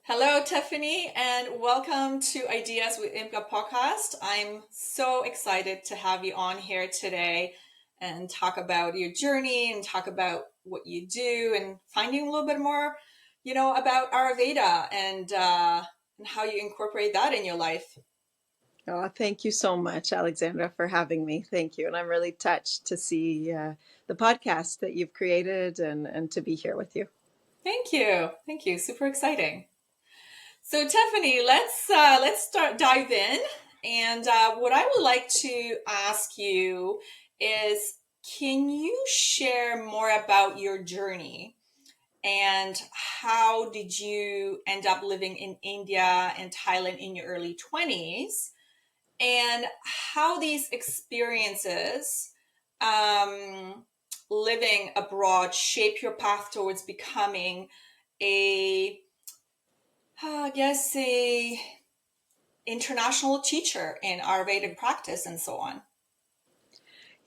Hello, Tiffany, and welcome to Ideas with Imka podcast. I'm so excited to have you on here today and talk about your journey and talk about what you do and finding a little bit more, about Ayurveda and how you incorporate that in your life. Oh, thank you so much, Alexandra, for having me. Thank you. And I'm really touched to see the podcast that you've created and to be here with you. Thank you. Thank you. Super exciting. So, Tiffany, let's start dive in. And what I would like to ask you is, can you share more about your journey and how did you end up living in India and Thailand in your early 20s, and how these experiences um, living abroad shape your path towards becoming a I guess a international teacher in Ayurvedic practice and so on.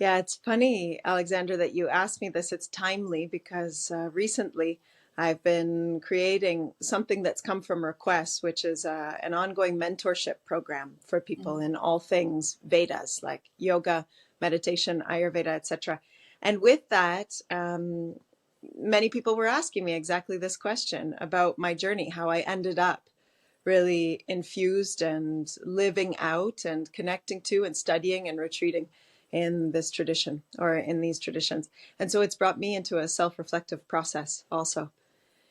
Yeah, it's funny, Alexandra, that you asked me this. It's timely because recently I've been creating something that's come from requests, which is an ongoing mentorship program for people Mm. in all things Vedas, like yoga, meditation, Ayurveda, etc. And with that, many people were asking me exactly this question about my journey, how I ended up really infused and living out and connecting to and studying and retreating in this tradition or in these traditions. And so it's brought me into a self-reflective process also.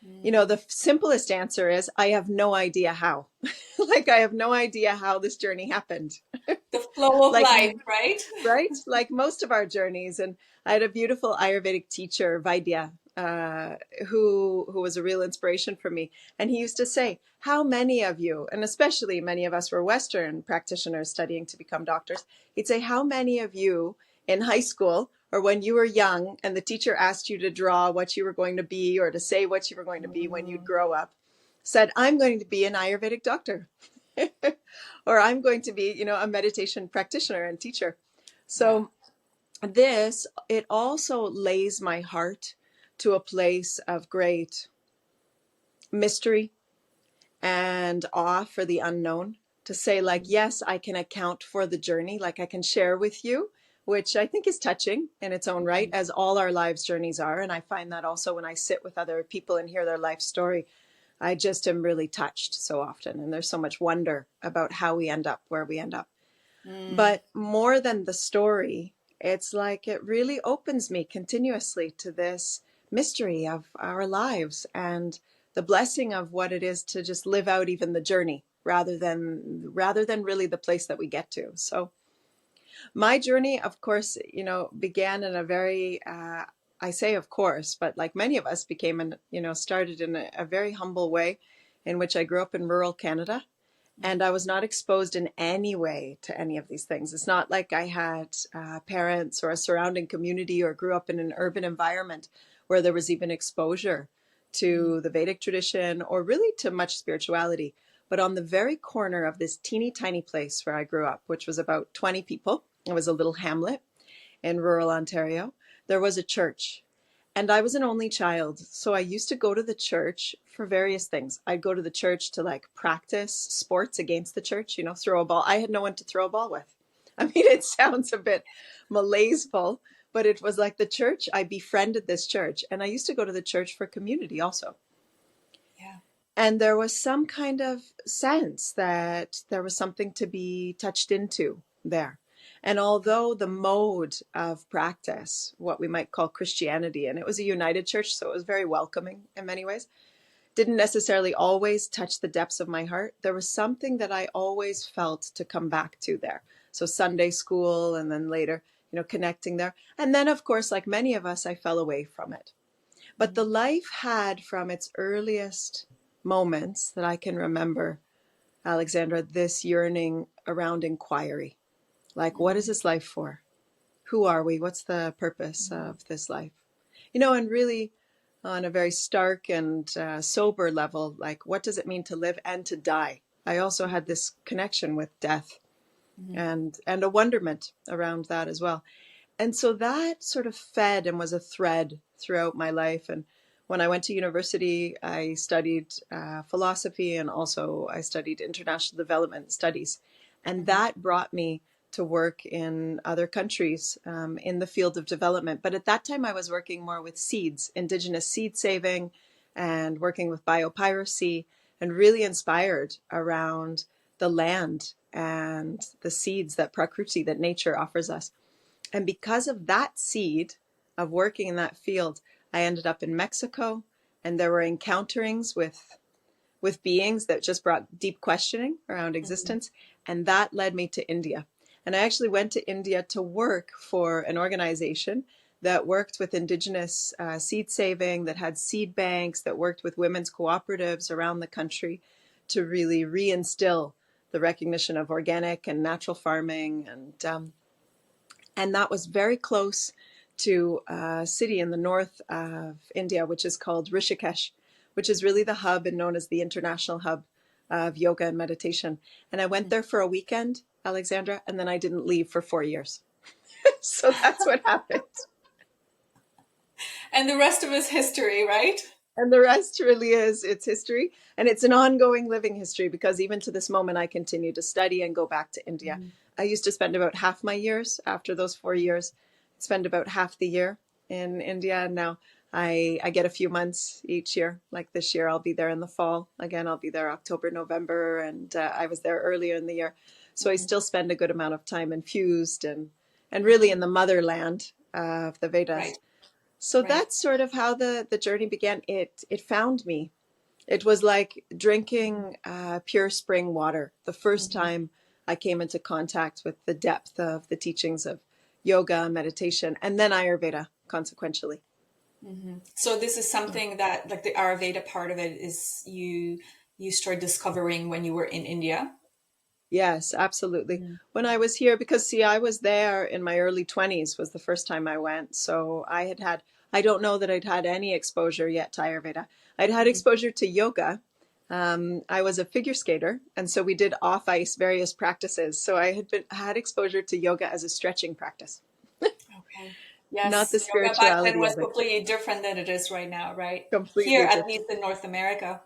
You know, Mm. the simplest answer is I have no idea how. Like I have no idea how this journey happened. The flow of Like life, right? right? Like most of our journeys. And I had a beautiful Ayurvedic teacher, Vaidya, who was a real inspiration for me. And he used to say, how many of you, and especially many of us were Western practitioners studying to become doctors, he'd say, how many of you in high school or when you were young and the teacher asked you to draw what you were going to be or to say what you were going to be when you'd Mm. grow up, said, I'm going to be an Ayurvedic doctor. Or I'm going to be, a meditation practitioner and teacher. Yeah. So it also lays my heart to a place of great mystery and awe for the unknown. To say, like, yes, I can account for the journey, like I can share with you, which I think is touching in its own right, as all our lives' journeys are. And I find that also when I sit with other people and hear their life story, I just am really touched so often. And there's so much wonder about how we end up where we end up. Mm. But more than the story, it's like it really opens me continuously to this mystery of our lives and the blessing of what it is to just live out even the journey rather than really the place that we get to. So my journey, of course, began in a very I say of course, but like many of us started in a very humble way in which I grew up in rural Canada. And I was not exposed in any way to any of these things. It's not like I had parents or a surrounding community or grew up in an urban environment where there was even exposure Mm. to the Vedic tradition or really to much spirituality. But on the very corner of this teeny tiny place where I grew up, which was about 20 people, it was a little hamlet in rural Ontario, there was a church. And I was an only child. So I used to go to the church for various things. I'd go to the church to like practice sports against the church, throw a ball. I had no one to throw a ball with. I mean, it sounds a bit malaiseful, but it was like the church. I befriended this church. And I used to go to the church for community also. Yeah. And there was some kind of sense that there was something to be touched into there. And although the mode of practice, what we might call Christianity, and it was a united church, so it was very welcoming in many ways, didn't necessarily always touch the depths of my heart, there was something that I always felt to come back to there. So Sunday school, and then later, connecting there. And then, of course, like many of us, I fell away from it. But the Mm. life had from its earliest moments that I can remember, Alexandra, this yearning around inquiry. Like, what is Mm. this life for? Who are we? What's the purpose Mm. of this life? And really on a very stark and sober level, like, what does it mean to live and to die? I also had this connection with death Mm. and a wonderment around that as well. And so that sort of fed and was a thread throughout my life. And when I went to university, I studied philosophy, and also I studied international development studies. And Hmm. that brought me to work in other countries in the field of development. But at that time, I was working more with seeds, indigenous seed saving, and working with biopiracy, and really inspired around the land and the seeds that Prakriti, that nature offers us. And because of that seed of working in that field, I ended up in Mexico, and there were encounterings with beings that just brought deep questioning around Hmm. existence. And that led me to India. And I actually went to India to work for an organization that worked with indigenous seed saving, that had seed banks, that worked with women's cooperatives around the country to really reinstill the recognition of organic and natural farming. And that was very close to a city in the north of India, which is called Rishikesh, which is really the hub and known as the international hub of yoga and meditation. And I went there for a weekend, Alexandra, and then I didn't leave for 4 years. So that's what happened. And the rest of it's history, right? And the rest really is, it's history. And it's an ongoing living history, because even to this moment, I continue to study and go back to India. Mhm. I used to spend about half my years after those 4 years, spend about half the year in India. And now I get a few months each year. Like this year, I'll be there in the fall. Again, I'll be there October, November. And I was there earlier in the year. So I Mhm. still spend a good amount of time infused and really in Mhm. the motherland of the Vedas. Right, So right. that's sort of how the journey began. It found me. It was like drinking pure spring water. The first Hmm. time I came into contact with the depth of the teachings of yoga, meditation, and then Ayurveda, consequentially. Hmm. So this is something that, like the Ayurveda part of it, is you start discovering when you were in India. Yes, absolutely. Mm. When I was here, because see, I was there in my early 20s was the first time I went. So I don't know that I'd had any exposure yet to Ayurveda. I'd had Mhm. exposure to yoga. I was a figure skater, and so we did off ice various practices. So had exposure to yoga as a stretching practice, Okay. not the Yes, yoga back then spirituality was of it. completely different than it is right now, right? Here, Completely at different. least in North America.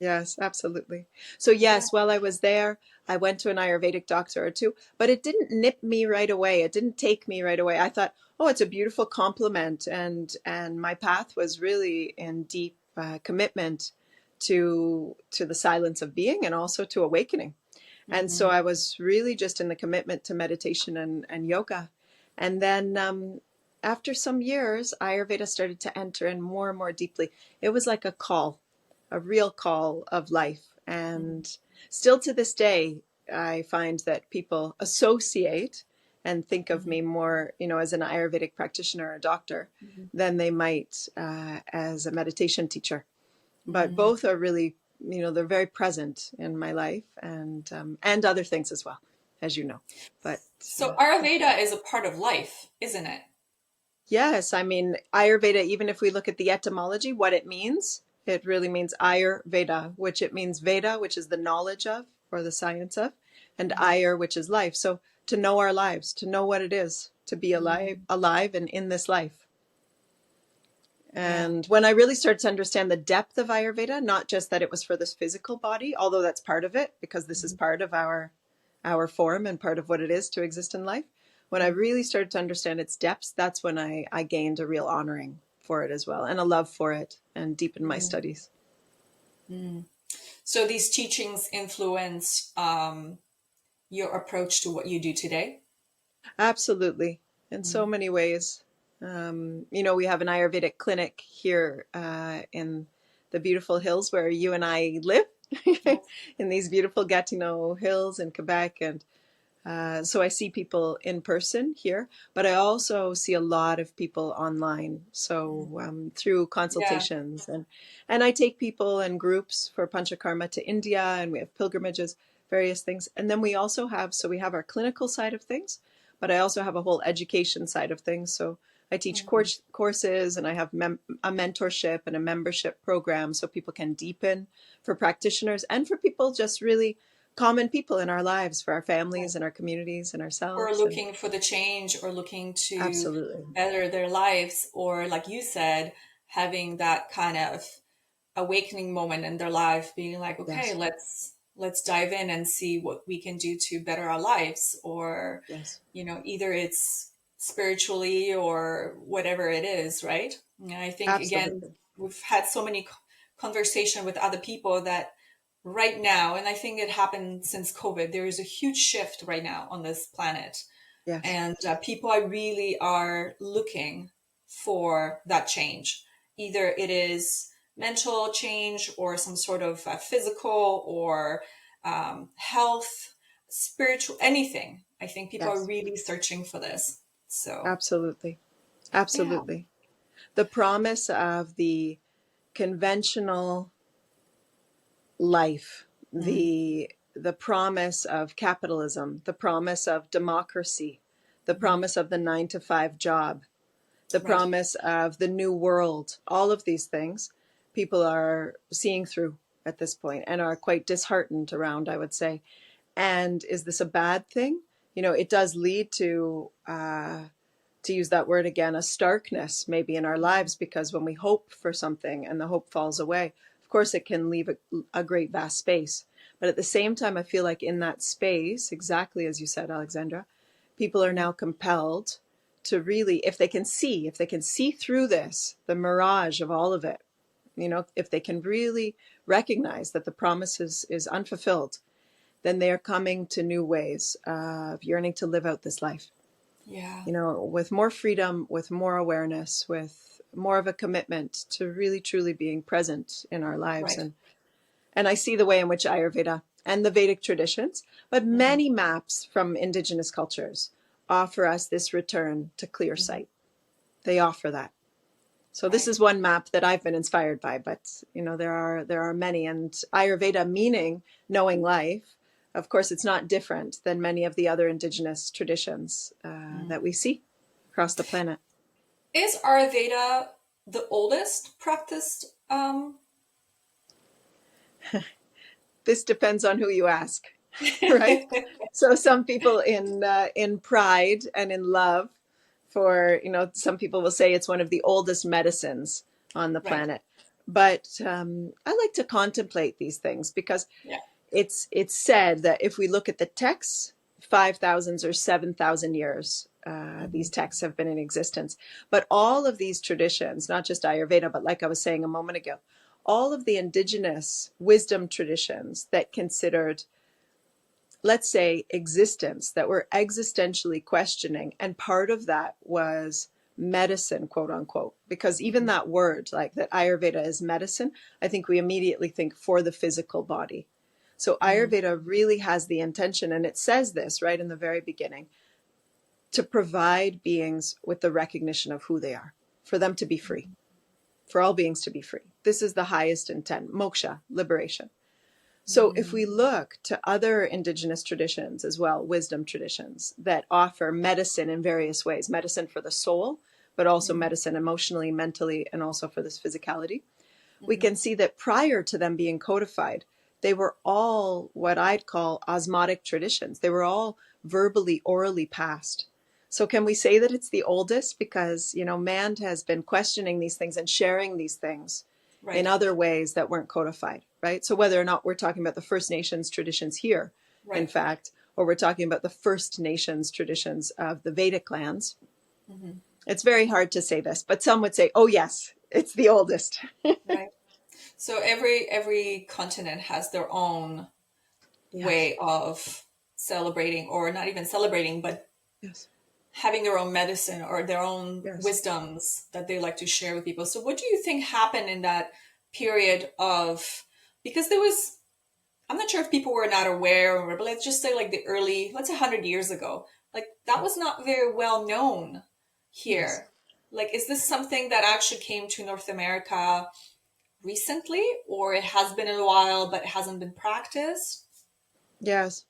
Yes, absolutely. So Yeah. yes, while I was there, I went to an Ayurvedic doctor or two, but it didn't nip me right away. It didn't take me right away. I thought, oh, it's a beautiful compliment, and my path was really in deep commitment to the silence of being and also to awakening. And so Hmm. I was really just in the commitment to meditation and yoga. And then after some years, Ayurveda started to enter in more and more deeply. It was like a call, a real call of life. And still to this day, I find that people associate and think of Hmm. me more, as an Ayurvedic practitioner or doctor than they might as a meditation teacher. But Hmm. both are really, they're very present in my life, and other things as well, as you know. But So Ayurveda is a part of life, isn't it? yes, I mean, Ayurveda, even if we look at the etymology, what it means, it really means Ayurveda, which it means Veda, which is the knowledge of or the science of, and Hmm. Ayur, which is life. So to know our lives, to know what it is to be alive, Hmm. alive and in this life. Yeah. And when I really started to understand the depth of Ayurveda, not just that it was for this physical body, although that's part of it, because this is Hmm. part of our form and part of what it is to exist in life. When I really started to understand its depths, that's when I gained a real honoring for it as well, and a love for it, and deepened my Hmm. studies. Hmm. So these teachings influence your approach to what you do today. Absolutely, in so Mm. many ways. We have an Ayurvedic clinic here in the beautiful hills where you and I live, Yes. in these beautiful Gatineau hills in Quebec. And so I see people in person here, but I also see a lot of people online. So Mm. through Yeah. consultations, and I take people in groups for Panchakarma to India, and we have pilgrimages, various things. And then we have our clinical side of things, but I also have a whole education side of things. So I teach Mm. courses, and I have a mentorship and a membership program so people can deepen, for practitioners and for people just really common people in our lives, for our families and our communities and Or ourselves. And looking for the change, or looking to absolutely. better their lives, or like you said, having that kind of awakening moment in their life, being like, okay, Yes. let's dive in and see what we can do to better our lives, or Yes. either it's spiritually or whatever it is, right? And I think, again, Absolutely. we've had so many conversation with other people that right now, and I think it happened since COVID, there is a huge shift right now on this planet, Yes. and people are really are looking for that change. Either it is mental change or some sort of physical or health, spiritual, anything. I think people are Yes. really searching for this. So Absolutely. yeah. Absolutely. The promise of the conventional life, Mm, the promise of capitalism, the promise of democracy, the mhm. promise of the 9 to 5 job, the Right. promise of the new world, all of these things people are seeing through at this point and are quite disheartened around, I would say. And is this a bad thing? It does lead to use that word again, a starkness maybe in our lives, because when we hope for something and the hope falls away, of course, it can leave a great vast space. But at the same time, I feel like in that space, exactly as you said, Alexandra, people are Mhm. now compelled to really, if they can see through this, the mirage of all of it, if they can really recognize that the promise is unfulfilled, then they are coming to new ways of yearning to live out this life, Yeah. with more freedom, with more awareness, with more of a commitment to really truly being present in our lives. Right. And I see the way in which Ayurveda and the Vedic traditions, but Hmm. many maps from indigenous cultures offer us this return to clear Hmm. sight. They offer that. So this Right. is one map that I've been inspired by, but there are many, and Ayurveda, meaning knowing life, of course, it's not different than many of the other indigenous traditions Mm. that we see across the planet. Is Ayurveda the oldest practiced? This depends on who you ask, right? So some people in pride and in love for, some people will say it's one of the oldest medicines on the Right. planet. But I like to contemplate these things because Yeah. it's said that if we look at the texts, 5,000 or 7,000 years, Hmm. these texts have been in existence. But all of these traditions, not just Ayurveda, but like I was saying a moment ago, all of the indigenous wisdom traditions that considered, let's say, existence, that were existentially questioning. And part of that was medicine, quote unquote, because even Hmm. that word, like that Ayurveda is medicine, I think we immediately think for the physical body. So Mm. Ayurveda really has the intention, and it says this right in the very beginning, to provide beings with the recognition of who they are, for them to be free, for all beings to be free. This is the highest intent, moksha, liberation. So if Mm. we look to other indigenous traditions as well, wisdom traditions that offer medicine in various ways, medicine for the soul, but also Hmm. medicine emotionally, mentally, and also for this physicality, we Hmm. can see that prior to them being codified, they were all what I'd call osmotic traditions. They were all verbally, orally passed. So can we say that it's the oldest? Because, man has been questioning these things and sharing these things in Right. other ways that weren't codified, right? So whether or not we're talking about the First Nations traditions here, in Right. fact, or we're talking about the First Nations traditions of the Vedic lands, Hmm. it's very hard to say this, but some would say, oh, yes, it's the oldest. Right. So every continent has their own Yes, way of celebrating, or not even celebrating, but yes, having their own medicine or their own yes. wisdoms that they like to share with people. So what do you think happened in that period of, because there was, I'm not sure if people were not aware, or but let's just say like the early, let's say 100 years ago, like that was not very well known Yes. here. Like, is this something that actually came to North America recently, or it has been a while but it hasn't been practiced? Yes.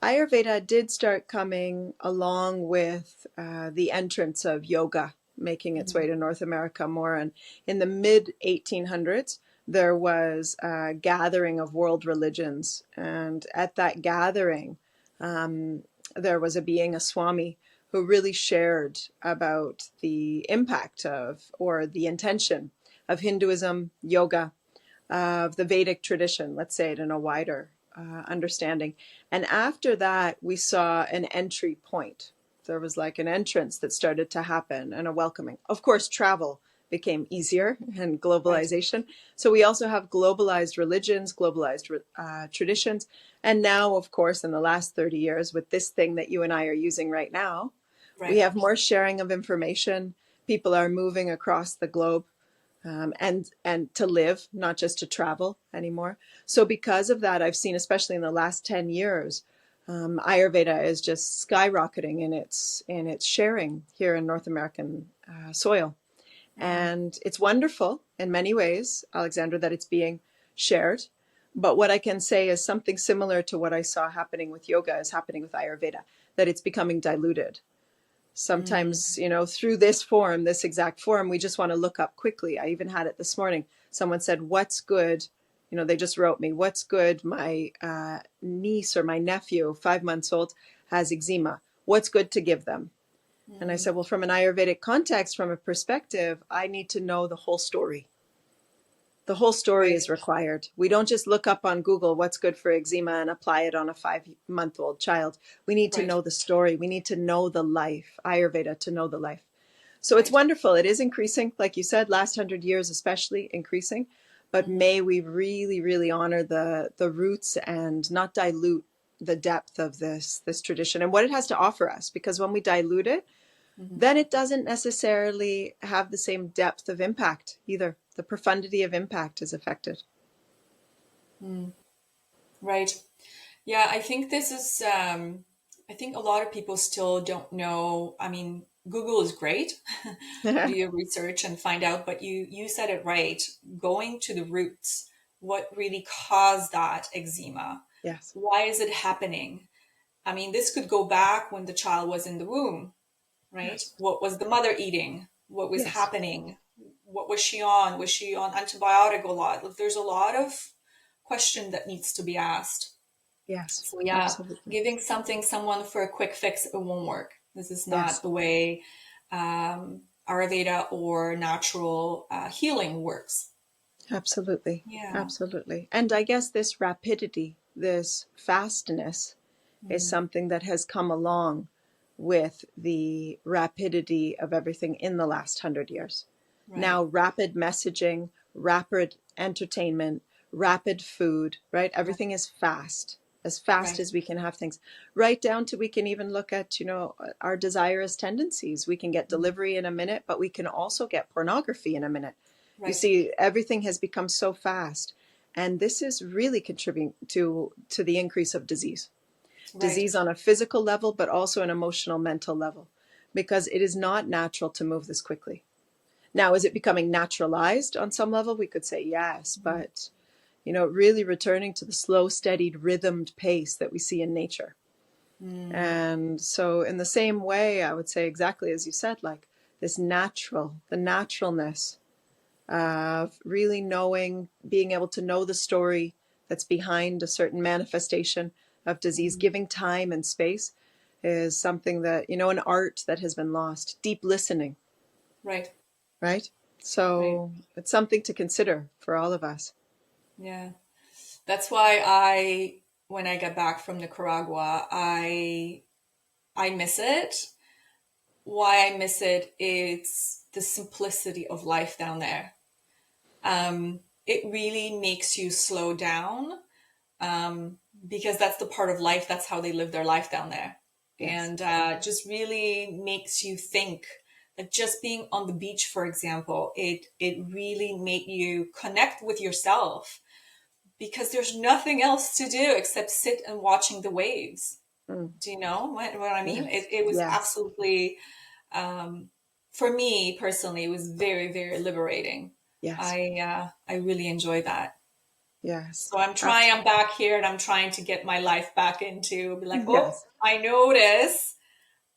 Ayurveda did start coming along with the entrance of yoga, making its way Mhm. to North America more. And in the mid 1800s, there was a gathering of world religions. And at that gathering, um, there was a being, a Swami, who really shared about the impact of, or the intention of Hinduism, yoga, of the Vedic tradition, let's say it in a wider understanding. And after that, we saw an entry point. There was like an entrance that started to happen and a welcoming. Of course, travel became easier and Right. globalization. So we also have globalized religions, globalized traditions. And now, of course, in the last 30 years, with this thing that you and I are using right now, we Right. have more sharing of information. People are moving across the globe, and to live, not just to travel anymore. So because of that, I've seen, especially in the last 10 years, Ayurveda is just skyrocketing in its sharing here in North American soil. Mm. And it's wonderful in many ways, Alexandra, that it's being shared. But what I can say is something similar to what I saw happening with yoga is happening with Ayurveda, that it's becoming diluted. Mm. Sometimes, through this form, this exact form, we just want to look up quickly. I even had it this morning. Someone said, what's good? They just wrote me, what's good? My niece or my nephew, 5 months old, has eczema. What's good to give them? And I Mm. said, well, from an Ayurvedic context, from a perspective, I need to know the whole story. The whole story Right. is required. We don't just look up on Google what's good for eczema and apply it on a 5-month-old child. We need to Right. know the story. We need to know the life, Ayurveda, to know the life. So it's Right. wonderful. It is increasing, like you said, last 100 years especially increasing. But Mm-hmm. may we really, really honor the roots and not dilute the depth of this tradition and what it has to offer us. Because when we dilute it, Mm-hmm. then it doesn't necessarily have the same depth of impact either. The profundity of impact is affected. Mm. Right. Yeah, I think this is, I think a lot of people still don't know. I mean, Google is great. Do your research and find out, but you said it right. Going to the roots, what really caused that eczema? Yes. Why is it happening? I mean, this could go back when the child was in the womb, right? Yes. What was the mother eating? What was Yes. happening? What was she on? Was she on antibiotic a lot? Like, there's a lot of question that needs to be asked. Yes. So yeah, Absolutely. giving someone for a quick fix, it won't work. This is not Yes. the way Ayurveda or natural healing works. Absolutely. Yeah. Absolutely. And I guess this rapidity, this fastness is Hmm. something that has come along with the rapidity of everything in the last 100 years. Right. Now, rapid messaging, rapid entertainment, rapid food, right? Right. Everything is as fast Right. as we can have things, right down to we can even look at, our desirous tendencies. We can get Mhm. delivery in a minute, but we can also get pornography in a minute. You Right. see, everything has become so fast. And this is really contributing to the increase of Right. disease on a physical level, but also an emotional, mental level, because it is not natural to move this quickly. Now, is it becoming naturalized on some level? We could say yes, Mhm. but really returning to the slow, steadied, rhythmed pace that we see in nature. Mm. And so, in the same way, I would say exactly as you said, like the naturalness of really knowing, being able to know the story that's behind a certain manifestation of disease, Mhm. giving time and space is something that, an art that has been lost. Deep listening, Right. right? Right. So it's something to consider for all of us. Yeah. That's why when I get back from Nicaragua, I miss it. Why I miss it, it's the simplicity of life down there. It really makes you slow down, um, because that's the part of life. That's how they live their life down there, Yes. and just really makes you think. Like just being on the beach, for example, it really made you connect with yourself because there's nothing else to do except sit and watching the waves. Mm. Do you know what I mean? Yes. It was Yes. absolutely, um, for me personally, it was very, very liberating. Yes. I really enjoy that. Yes. So I'm back here and I'm trying to get my life back into, be like, oh, Yes. I notice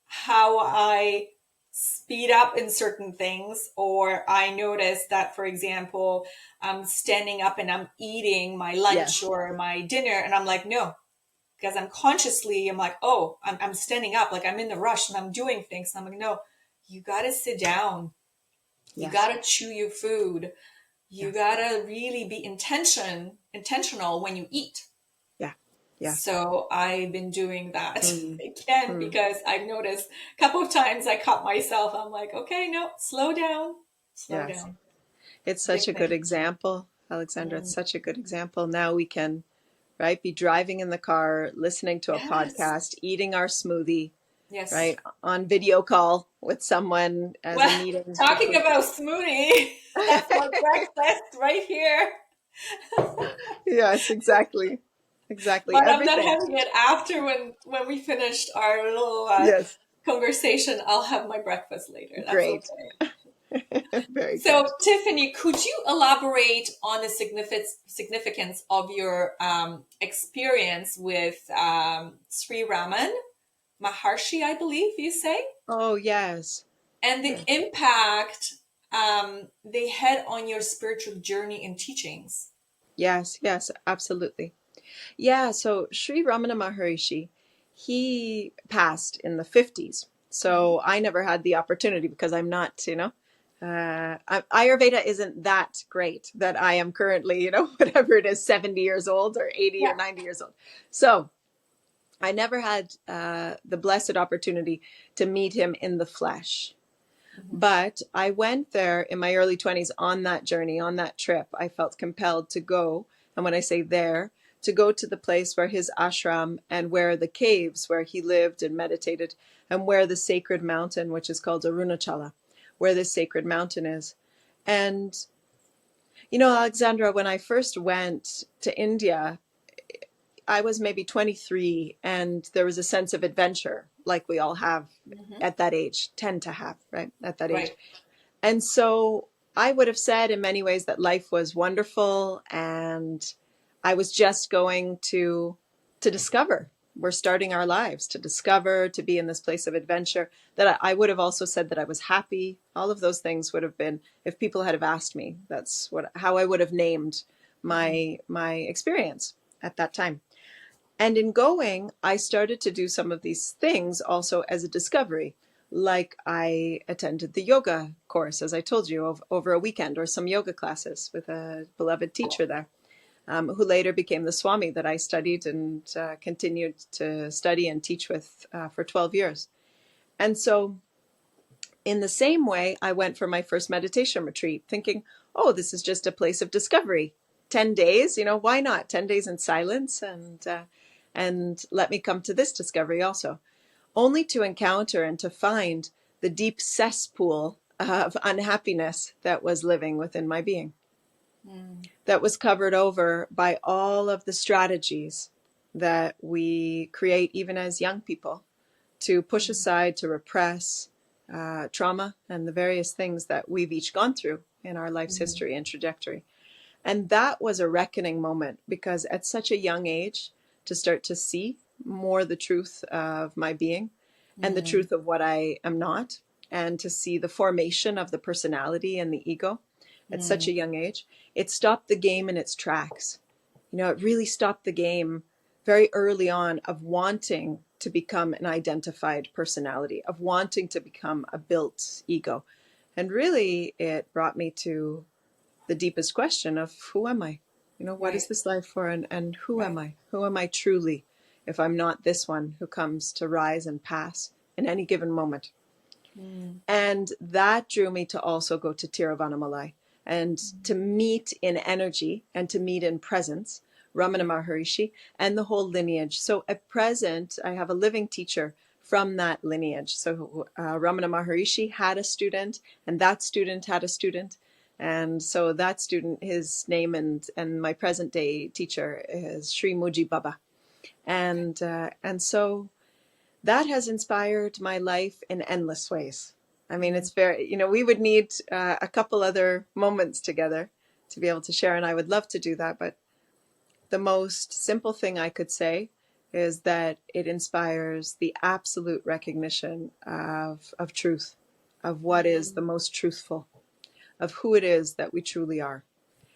how I speed up in certain things, or I notice that, for example, I'm standing up and I'm eating my lunch Yes. or my dinner, and I'm like, no, because I'm like, oh, I'm standing up, like I'm in the rush and I'm doing things. And I'm like, no, you got to sit down. You got Yes. to chew your food. you Yes. gotta really be intentional when you eat. Yeah. Yes. So I've been doing that Mm. again Mm. because I've noticed a couple of times I caught myself. I'm like, okay, no, slow Yes. down. It's It's a big such a good thing. example, Alexandra. It's Mm. such a good example. Now we can, right, be driving in the car, listening to a Yes, podcast, eating our smoothie, yes. right, on video call with someone as a Well, meeting talking concludes. about smoothie, that's my breakfast right here. Yes, exactly. Exactly. But I'm not Everything. having it after when we finished our little Yes. conversation. I'll have my breakfast later. That's Great. okay. Very good. So, Tiffany, could you elaborate on the significance of your experience with Sri Raman Maharshi, I believe you say, Oh, yes. and the Yes. impact they had on your spiritual journey and teachings? Yes, yes, absolutely. Yeah, so Sri Ramana Maharshi, he passed in the 50s. Mhm. So I never had the opportunity because I'm not, Ayurveda isn't that great that I am currently, whatever it is, 70 years old or 80 Yeah. or 90 years old. So I never had the blessed opportunity to meet him in the flesh. Mhm. But I went there in my early 20s on that journey, on that trip. I felt compelled to go. And when I say there, to go to the place where his ashram and where the caves where he lived and meditated and where the sacred mountain, which is called Arunachala, where this sacred mountain is. And, Alexandra, when I first went to India, I was maybe 23 and there was a sense of adventure like we all have Mhm. at that age, tend to have, right? At that age. Right. And so I would have said in many ways that life was wonderful and I was just going to discover. We're starting our lives to discover, to be in this place of adventure. That I would have also said that I was happy. All of those things would have been if people had have asked me. That's how I would have named Mhm. my experience at that time. And in going, I started to do some of these things also as a discovery. Like I attended the yoga course, as I told you, over a weekend, or some yoga classes with a beloved teacher there, who later became the Swami that I studied and continued to study and teach with for 12 years. And so, in the same way, I went for my first meditation retreat thinking, oh, this is just a place of discovery. 10 days, why not? 10 days in silence and let me come to this discovery also. Only to encounter and to find the deep cesspool of unhappiness that was living within my being, Mm. that was covered over by all of the strategies that we create even as young people to push Mm. aside, to repress trauma and the various things that we've each gone through in our life's Mhm. history and trajectory. And that was a reckoning moment because at such a young age, to start to see more the truth of my being and the Mm. truth of what I am not, and to see the formation of the personality and the ego at such Mm. a young age, it stopped the game in its tracks. It really stopped the game very early on of wanting to become an identified personality, of wanting to become a built ego. And really, it brought me to the deepest question of who am I? What is Right. this life for? And who am Right. I? Who am I truly if I'm not this one who comes to rise and pass in any given moment? Mm. And that drew me to also go to Tiruvannamalai and to meet in energy and to meet in presence Ramana Maharshi and the whole lineage. So at present, I have a living teacher from that lineage. So Ramana Maharshi had a student, and that student had a student. And so that student, his name and my present day teacher is Sri Muji Baba. And so that has inspired my life in endless ways. I mean, Mm. it's very, we would need a couple other moments together to be able to share, and I would love to do that. But the most simple thing I could say is that it inspires the absolute recognition of truth, of what is the Mm. most truthful, of who it is that we truly are.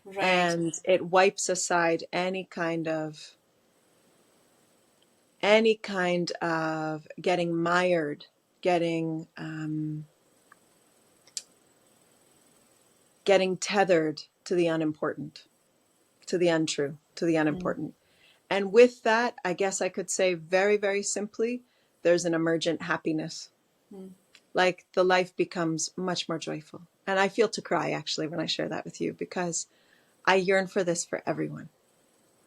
Right. And it wipes aside any kind of getting mired, getting tethered to the unimportant, to the untrue, to the Mm, unimportant. And with that, I guess I could say very, very simply, there's an emergent happiness. mm, Like the life becomes much more joyful. And I feel to cry actually when I share that with you, because I yearn for this for everyone.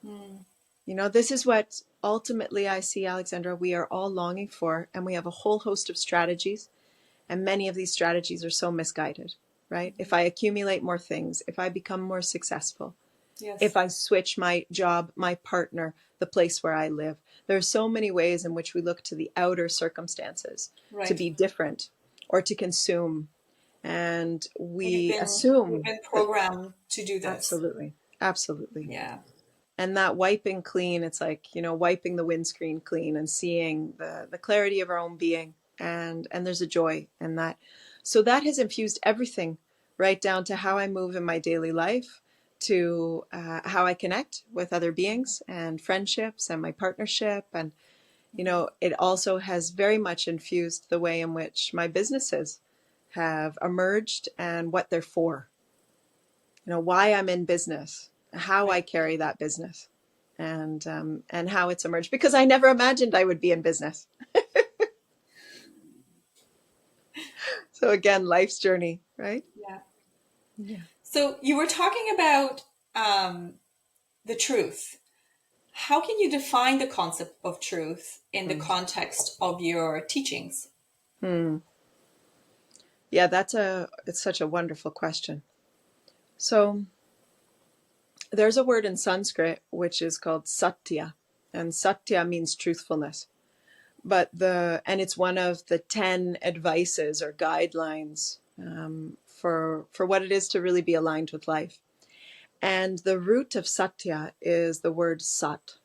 mm. You know, this is what ultimately I see, Alexandra, we are all longing for. And we have a whole host of strategies. And many of these strategies are so misguided, right? If I accumulate more things, if I become more successful, if Yes. I switch my job, my partner, the place where I live, there are so many ways in which we look to the outer circumstances to Right. be different or to consume. And we We've assume been that programmed to do this. absolutely, absolutely. Yeah. And that wiping clean, it's like, you know, wiping the windscreen clean and seeing the clarity of our own being. And there's a joy in that. So that has infused everything, right down to how I move in my daily life, to how I connect with other beings and friendships and my partnership. And, you know, it also has very much infused the way in which my businesses have emerged and what they're for, you know, why I'm in business, how I Right. carry that business, and how it's emerged. Because I never imagined I would be in business. So again, life's journey, right? Yeah. Yeah. So you were talking about um, the truth. How can you define the concept of truth in the Hmm. context of your teachings? Hmm. Yeah, it's such a wonderful question. So there's a word in Sanskrit which is called satya, and satya means truthfulness. And it's one of the 10 advices or guidelines for what it is to really be aligned with life. And the root of satya is the word sat.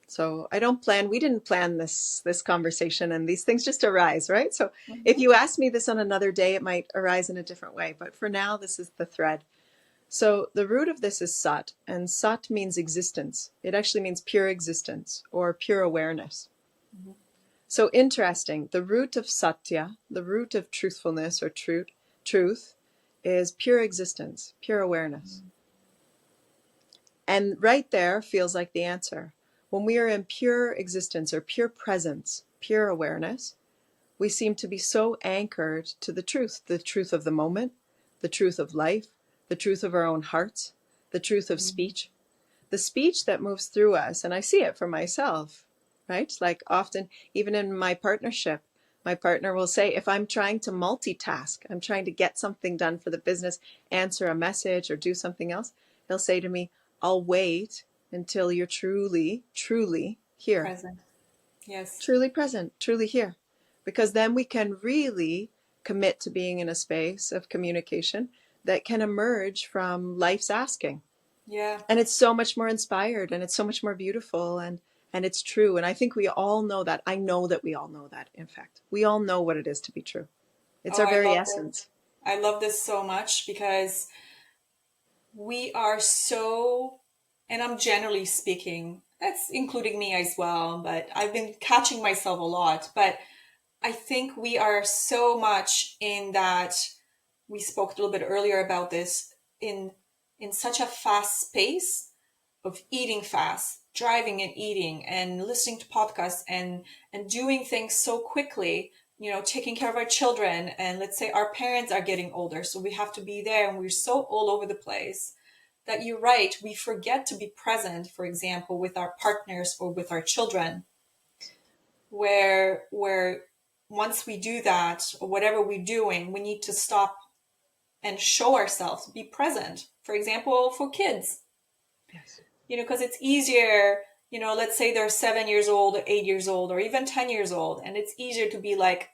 So we didn't plan this conversation, and these things just arise, right? So if Mhm. you ask me this on another day, it might arise in a different way. But for now, this is the thread. So the root of this is sat, and sat means existence. It actually means pure existence or pure awareness. Mhm. So interesting. The root of satya, the root of truthfulness or truth is pure existence, pure awareness. And right there feels like the answer. When we are in pure existence or pure presence, pure awareness, we seem to be so anchored to the truth of the moment, the truth of life, the truth of our own hearts, the truth of Mhm. speech, the speech that moves through us. And I see it for myself, right? Like often, even in my partnership, my partner will say, if I'm trying to multitask, I'm trying to get something done for the business, answer a message or do something else, he'll say to me, I'll wait until you're truly, truly here, Present. Yes. truly present, truly here. Because then we can really commit to being in a space of communication that can emerge from life's asking. Yeah. And it's so much more inspired and it's so much more beautiful and it's true. And I think we all know that. I know that we all know that, in fact. We all know what it is to be true. It's Oh, our I very love this. essence. I love this so much because we are so, and I'm generally speaking, that's including me as well, but I've been catching myself a lot. But I think we are so much in that we spoke a little bit earlier about this in such a fast pace of eating fast, driving and eating and listening to podcasts and doing things so quickly, you know, taking care of our children, and let's say our parents are getting older, so we have to be there and we're so all over the place that you're right, we forget to be present, for example, with our partners or with our children, where once we do that or whatever we're doing, we need to stop and show ourselves, be present. For example, for kids, Yes. you know, because it's easier, you know, let's say they're 7 years old or 8 years old or even 10 years old, and it's easier to be like,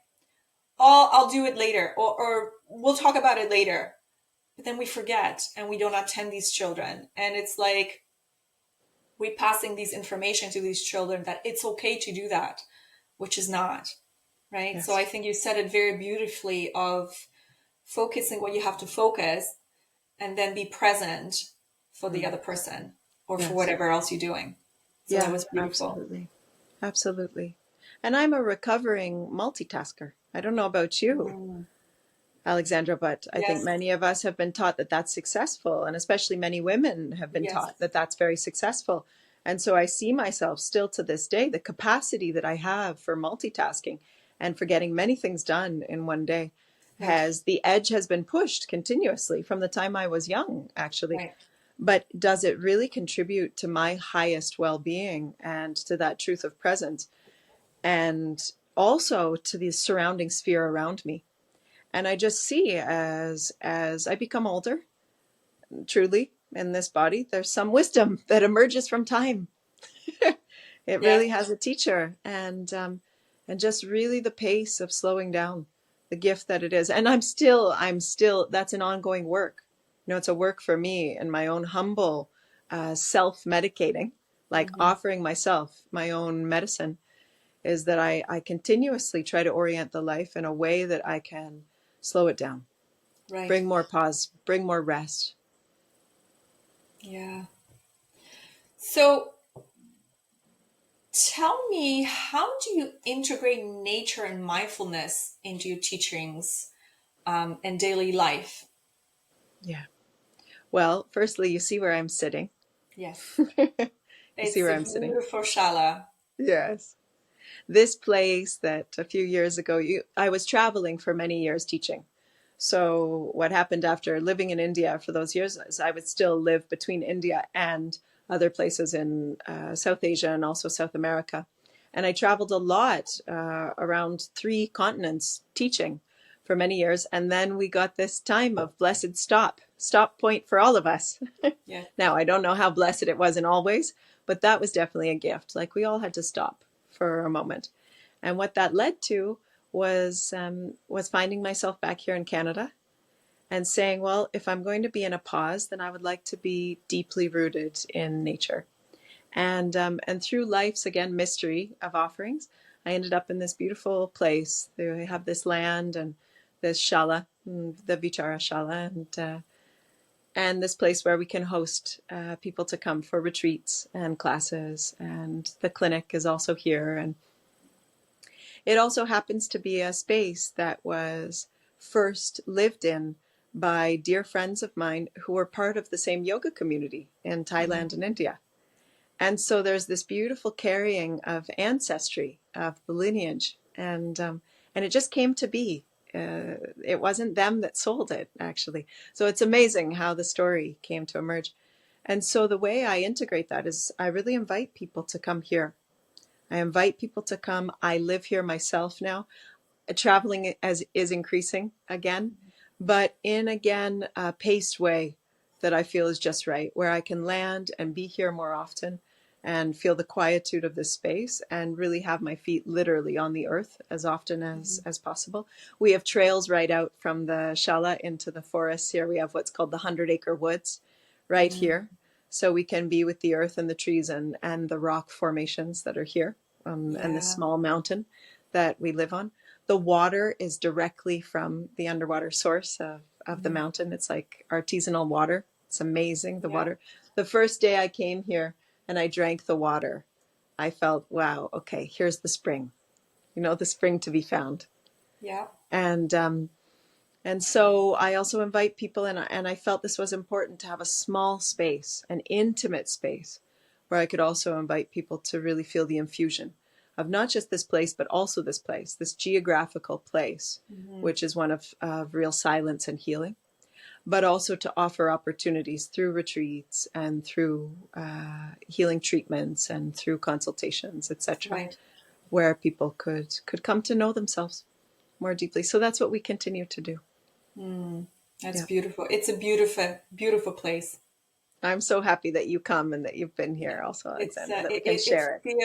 oh, I'll do it later, or we'll talk about it later. But then we forget and we don't attend these children. And it's like we're passing these information to these children that it's okay to do that, which is not, right? So I Yes. think you said it very beautifully of focusing what you have to focus and then be present for the Mm. other person or for Yes. whatever else you're doing. So that Yeah, was beautiful. absolutely. Absolutely. And I'm a recovering multitasker. I don't know about you. Mm. Alexandra, but I think Yes, many of us have been taught that that's successful, and especially many women have been yes, taught that that's very successful. And so I see myself still to this day, the capacity that I have for multitasking and for getting many things done in one day right, has the edge has been pushed continuously from the time I was young, actually. right. But does it really contribute to my highest well-being and to that truth of presence and also to the surrounding sphere around me? And I just see as I become older, truly in this body, there's some wisdom that emerges from time. It Yes, really has a teacher, and just really the pace of slowing down, the gift that it is. And I'm still. That's an ongoing work. It's a work for me in my own humble self-medicating, like hmm, offering myself my own medicine. Is that I continuously try to orient the life in a way that I can slow it down, right. bring more pause, bring more rest. Yeah. So tell me, how do you integrate nature and mindfulness into your teachings and daily life? Yeah. Well, firstly, you see where I'm sitting. Yes, You see it's where a I'm sitting? beautiful shala. Yes. This place that a few years ago, I was traveling for many years teaching. So what happened after living in India for those years is I would still live between India and other places in South Asia and also South America. And I traveled a lot around three continents teaching for many years. And then we got this time of blessed stop point for all of us. Yes. Now, I don't know how blessed it was in all ways, but that was definitely a gift. Like we all had to stop for a moment. And what that led to was finding myself back here in Canada and saying, well, if I'm going to be in a pause, then I would like to be deeply rooted in nature. And through life's again mystery of offerings, I ended up in this beautiful place. They have this land and this shala, the Vichara shala, and this place where we can host people to come for retreats and classes. And the clinic is also here, and it also happens to be a space that was first lived in by dear friends of mine who were part of the same yoga community in Thailand and India. And so there's this beautiful carrying of ancestry, of the lineage, and it just came to be. It wasn't them that sold it, actually. So it's amazing how the story came to emerge. And so the way I integrate that is I really invite people to come here. I invite people to come. I live here myself now. Traveling as is increasing again, but in again a paced way that I feel is just right, where I can land and be here more often and feel the quietude of this space and really have my feet literally on the earth as often Mhm. as possible. We have trails right out from the Shala into the forests here. We have what's called the 100-acre woods right Mm, here. So we can be with the earth and the trees and the rock formations that are here, and the yeah, small mountain that we live on. The water is directly from the underwater source of the mhm, mountain. It's like artisanal water. It's amazing, the yeah, water. The first day I came here and I drank the water, I felt, wow, okay, here's the spring, the spring to be found. yeah. And and so I also invite people, and I felt this was important to have a small space, an intimate space, where I could also invite people to really feel the infusion of not just this place, but also this place, this geographical place, Mhm. which is one of real silence and healing, but also to offer opportunities through retreats and through healing treatments and through consultations, etc., Right. where people could come to know themselves more deeply. So that's what we continue to do. Mm, that's Yeah. beautiful. It's a beautiful, beautiful place. I'm so happy that you come and that you've been Yeah. here also, It's Alexandra, that we can share it.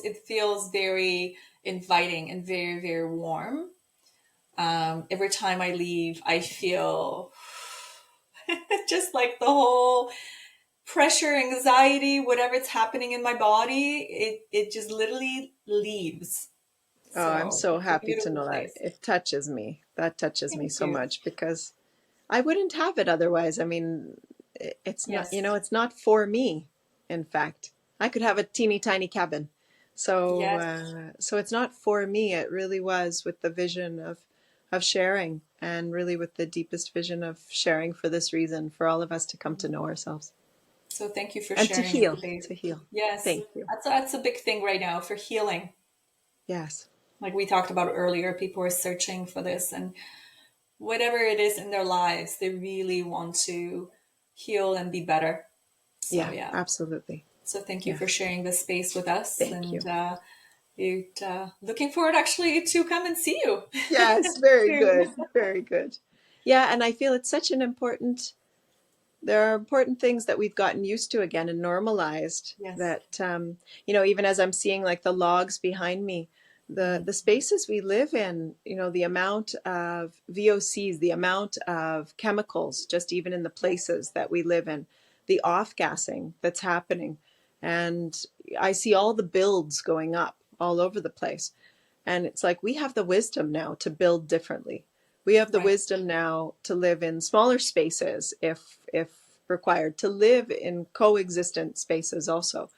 it feels very inviting and very, very warm. Every time I leave, I feel just like the whole pressure, anxiety, whatever's happening in my body, it just literally leaves. Oh, I'm So so it's a happy to beautiful know that. place. It touches me. That touches me Thank so you. much because I wouldn't have it otherwise. I mean, it's not, Yes. it's not for me, in fact. I could have a teeny tiny cabin. So, Yes. so it's not for me. It really was with the vision of sharing. and really with the deepest vision of sharing for this reason, for all of us to come to know ourselves So thank you for and to sharing heal, today. to heal. Yes, Thank you. that's a big thing right now for healing. Yes. Like we talked about earlier, people are searching for this, and whatever it is in their lives, they really want to heal and be better. So Yeah, yeah. absolutely. So thank you for Yes. sharing this space with us, Thank and you. looking forward actually to come and see you Yes, very soon. good. Very good. Yeah, and I feel it's such an important, there are important things that we've gotten used to again and normalized Yes. that, even as I'm seeing like the logs behind me, Hmm. the spaces we live in, the amount of VOCs, the amount of chemicals, just even in the Yes. places that we live in, the off gassing that's happening. And I see all the builds going up all over the place. And it's like we have the wisdom now to build differently. We have the Right. wisdom now to live in smaller spaces if required, to live in coexistent spaces also.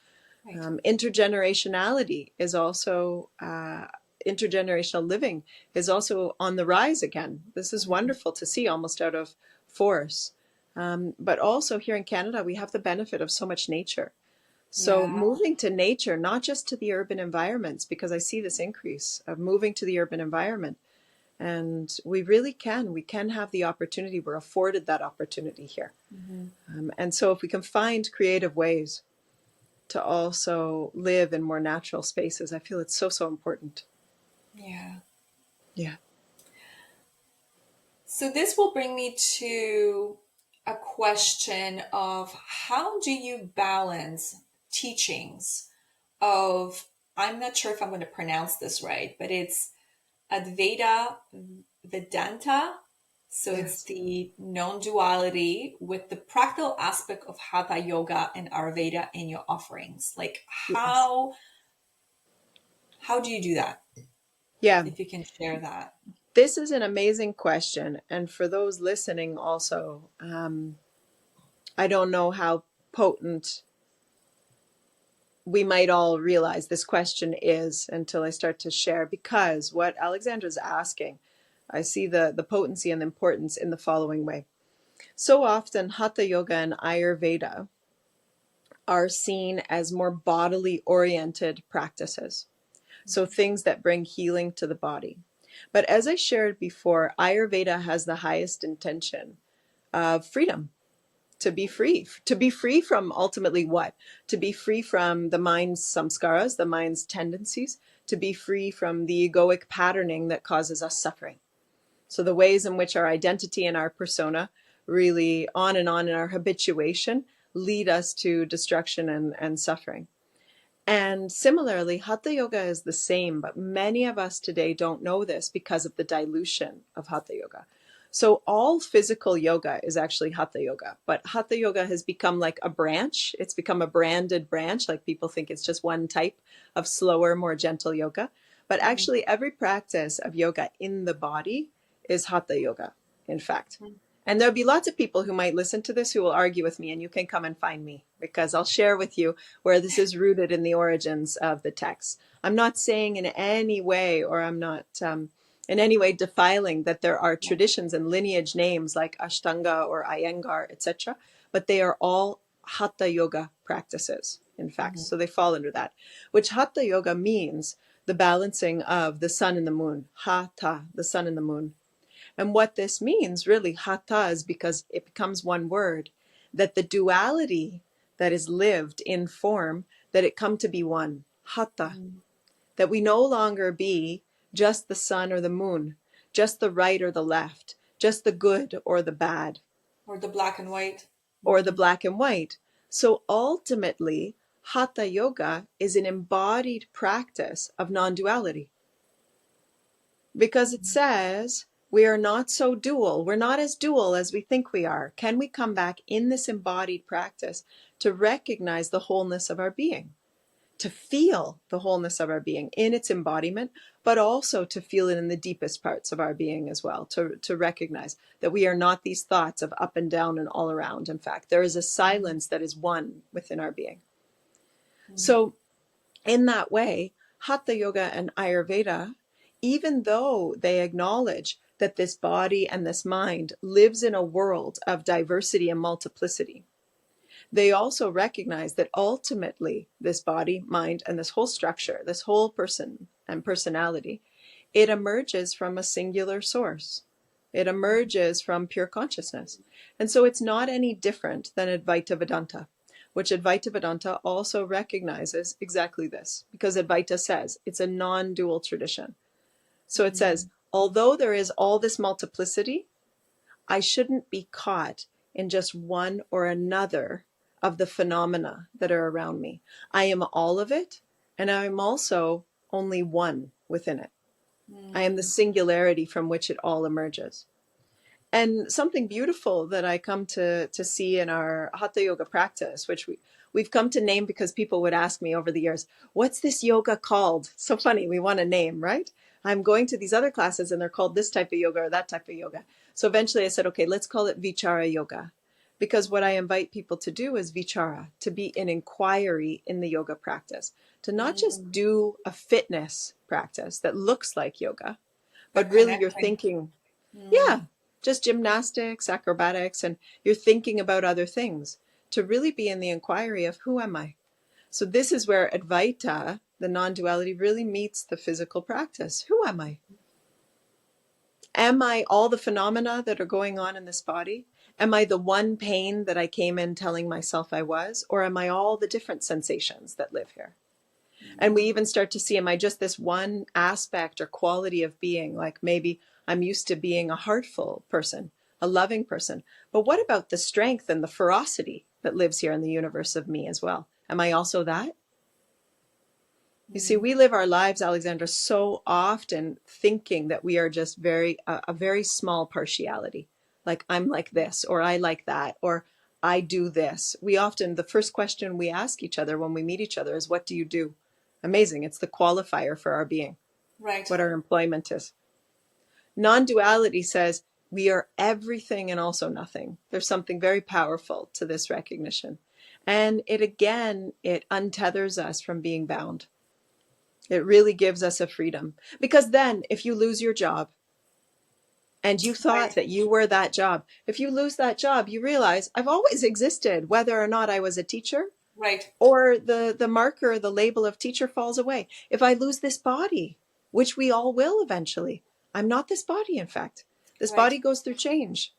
Right. Intergenerationality is also intergenerational living is also on the rise again. This is Hmm. wonderful to see, almost out of force. But also here in Canada, we have the benefit of so much nature. So Yeah. moving to nature, not just to the urban environments, because I see this increase of moving to the urban environment. And we can have the opportunity. We're afforded that opportunity here. Hmm. And so if we can find creative ways to also live in more natural spaces, I feel it's so, so important. Yeah. Yeah. So this will bring me to a question of how do you balance teachings of, I'm not sure if I'm going to pronounce this right, but it's Advaita Vedanta. So it's Yes. the non-duality with the practical aspect of Hatha yoga and Ayurveda in your offerings. Like Yes. how do you do that? Yeah. If you can share that. This is an amazing question. And for those listening also, I don't know how potent we might all realize this question is until I start to share, because what Alexandra's asking, I see the potency and the importance in the following way. So often, Hatha Yoga and Ayurveda are seen as more bodily oriented practices. So things that bring healing to the body. But as I shared before, Ayurveda has the highest intention of freedom, to be free from ultimately what? To be free from the mind's samskaras, the mind's tendencies, to be free from the egoic patterning that causes us suffering. So the ways in which our identity and our persona really on and on in our habituation lead us to destruction and suffering. And similarly, Hatha Yoga is the same, but many of us today don't know this because of the dilution of Hatha Yoga. So all physical yoga is actually Hatha Yoga, but Hatha Yoga has become like a branch. It's become a branded branch, like people think it's just one type of slower, more gentle yoga. But Mhm. actually, every practice of yoga in the body is Hatha Yoga, in fact. And there'll be lots of people who might listen to this who will argue with me, and you can come and find me because I'll share with you where this is rooted in the origins of the text. I'm not saying in any way, or I'm not in any way defiling that there are Yeah. traditions and lineage names like Ashtanga or Iyengar, etc., but they are all Hatha Yoga practices, in fact. Mhm. So they fall under that, which Hatha Yoga means the balancing of the sun and the moon. Hatha, the sun and the moon. And what this means really, hatha, is because it becomes one word, that the duality that is lived in form, that it come to be one, hatha, Mhm. that we no longer be just the sun or the moon, just the right or the left, just the good or the bad, Or the black and white. or the Hmm. black and white. So ultimately, hatha yoga is an embodied practice of non-duality, because it says we are not so dual. We're not as dual as we think we are. Can we come back in this embodied practice to recognize the wholeness of our being, to feel the wholeness of our being in its embodiment, but also to feel it in the deepest parts of our being as well, to recognize that we are not these thoughts of up and down and all around. In fact, there is a silence that is one within our being. So in that way, Hatha Yoga and Ayurveda, even though they acknowledge that this body and this mind lives in a world of diversity and multiplicity. They also recognize that ultimately this body, mind, and this whole structure, this whole person and personality, it emerges from a singular source. It emerges from pure consciousness. And so it's not any different than Advaita Vedanta, which Advaita Vedanta also recognizes exactly this, because Advaita says it's a non-dual tradition. So it says, although there is all this multiplicity, I shouldn't be caught in just one or another of the phenomena that are around me. I am all of it, and I am also only one within it. I am the singularity from which it all emerges. And something beautiful that I come to see in our Hatha yoga practice, which we've come to name because people would ask me over the years, what's this yoga called? So funny, we want a name, right? I'm going to these other classes and they're called this type of yoga or that type of yoga. So eventually I said, okay, let's call it Vichara yoga. Because what I invite people to do is Vichara, to be an inquiry in the yoga practice, to not just do a fitness practice that looks like yoga, but really you're connecting. thinking, yeah, just gymnastics, acrobatics, and you're thinking about other things, to really be in the inquiry of who am I? So this is where Advaita, the non-duality, really meets the physical practice. Who am I? Am I all the phenomena that are going on in this body? Am I the one pain that I came in telling myself I was? Or am I all the different sensations that live here? And we even start to see, am I just this one aspect or quality of being? Like maybe I'm used to being a heartful person, a loving person. But what about the strength and the ferocity that lives here in the universe of me as well? Am I also that? You see, we live our lives, Alexandra, so often thinking that we are just a very small partiality. Like I'm like this, or I like that, or I do this. We often, the first question we ask each other when we meet each other is, what do you do? Amazing. It's the qualifier for our being, Right. what our employment is. Non-duality says we are everything and also nothing. There's something very powerful to this recognition. And it untethers us from being bound. It really gives us a freedom. Because then if you lose your job and you thought Right. that you were that job, if you lose that job, you realize I've always existed, whether or not I was a teacher, Right. or the marker, the label of teacher falls away. If I lose this body, which we all will eventually, I'm not this body, in fact. This Right. body goes through change.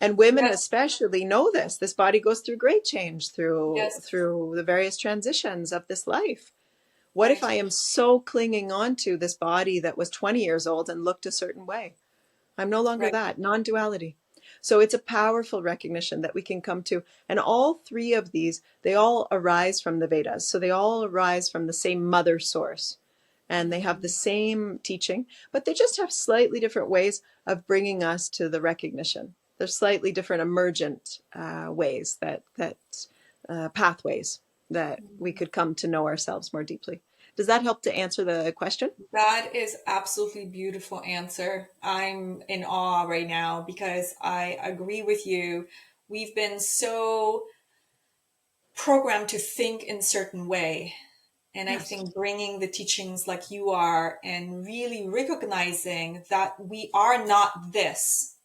And women Yes. especially know this. This body goes through great change Yes. through the various transitions of this life. What if Right. I am so clinging on to this body that was 20 years old and looked a certain way? I'm no longer Right. that. Non-duality. So it's a powerful recognition that we can come to. And all three of these, they all arise from the Vedas. So they all arise from the same mother source. And they have the same teaching, but they just have slightly different ways of bringing us to the recognition. There's slightly different emergent ways pathways that we could come to know ourselves more deeply. Does that help to answer the question? That is absolutely beautiful answer. I'm in awe right now because I agree with you. We've been so programmed to think in certain way. And I Yes. think bringing the teachings like you are and really recognizing that we are not this.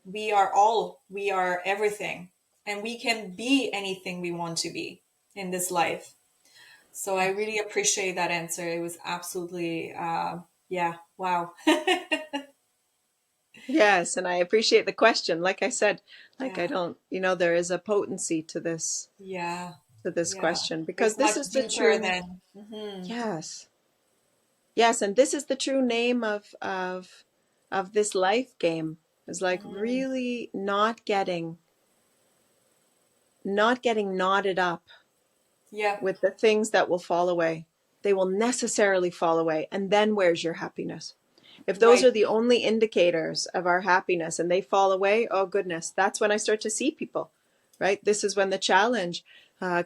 We are everything. And we can be anything we want to be in this life. So I Yes. really appreciate that answer. It was absolutely, yeah, wow. Yes, and I appreciate the question. Like I said, like I Yeah, don't, there is a potency yeah, to this yeah. question because It's this much is the deeper true, than, yes. Yes, and this is the true name of this life game. Is like really not getting knotted up yeah, with the things that will fall away. They will necessarily fall away. And then where's your happiness? If those right, are the only indicators of our happiness and they fall away, oh goodness, that's when I start to see people, right? This is when the challenge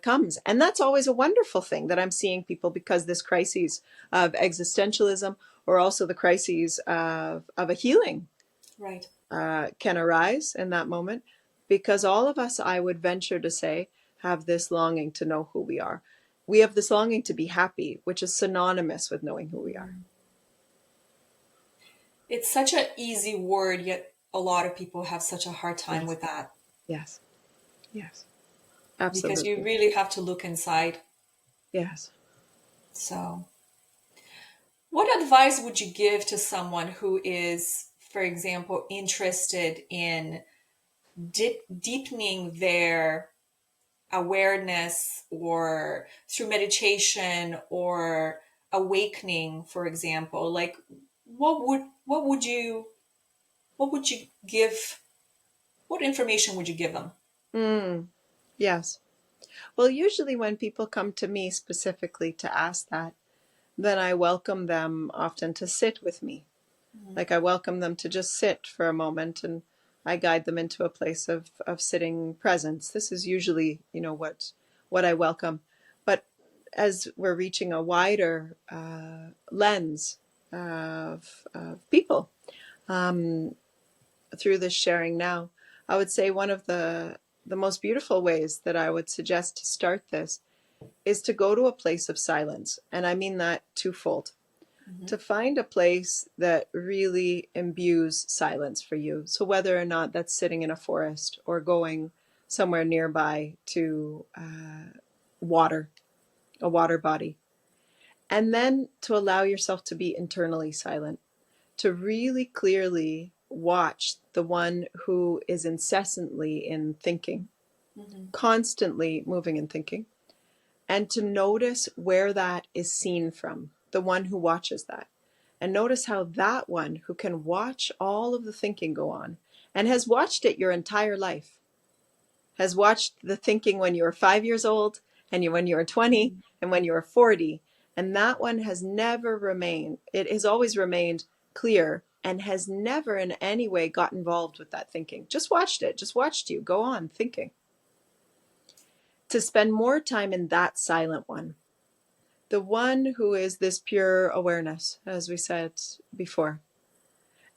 comes. And that's always a wonderful thing that I'm seeing people, because this crisis of existentialism, or also the crises of a healing, right. can arise in that moment, because all of us, I would venture to say, have this longing to know who we are. We have this longing to be happy, which is synonymous with knowing who we are. It's such an easy word, yet a lot of people have such a hard time Yes, with that yes, yes, because you absolutely. really have to look inside. Yes. So, what advice would you give to someone who is, for example, interested in deepening their awareness or through meditation or awakening, for example? Like, what would you give? What information would you give them? Mm, yes. Well, usually when people come to me specifically to ask that, then I welcome them often to sit with me. Mhm. Like I welcome them to just sit for a moment and I guide them into a place of sitting presence. This is usually, what I welcome. But as we're reaching a wider lens of people um, through this sharing now, I would say one of the most beautiful ways that I would suggest to start this is to go to a place of silence. And I mean that twofold. Mhm. To find a place that really imbues silence for you. So, whether or not that's sitting in a forest or going somewhere nearby to water, a water body, and then to allow yourself to be internally silent, to really clearly watch the one who is incessantly in thinking, Mhm. constantly moving and thinking, and to notice where that is seen from, the one who watches that. And notice how that one who can watch all of the thinking go on and has watched it your entire life, has watched the thinking when you were 5 years old and when you were 20 and when you were 40. And that one has never remained, it has always remained clear and has never in any way got involved with that thinking. Just watched it, just watched you go on thinking. To spend more time in that silent one, the one who is this pure awareness, as we said before.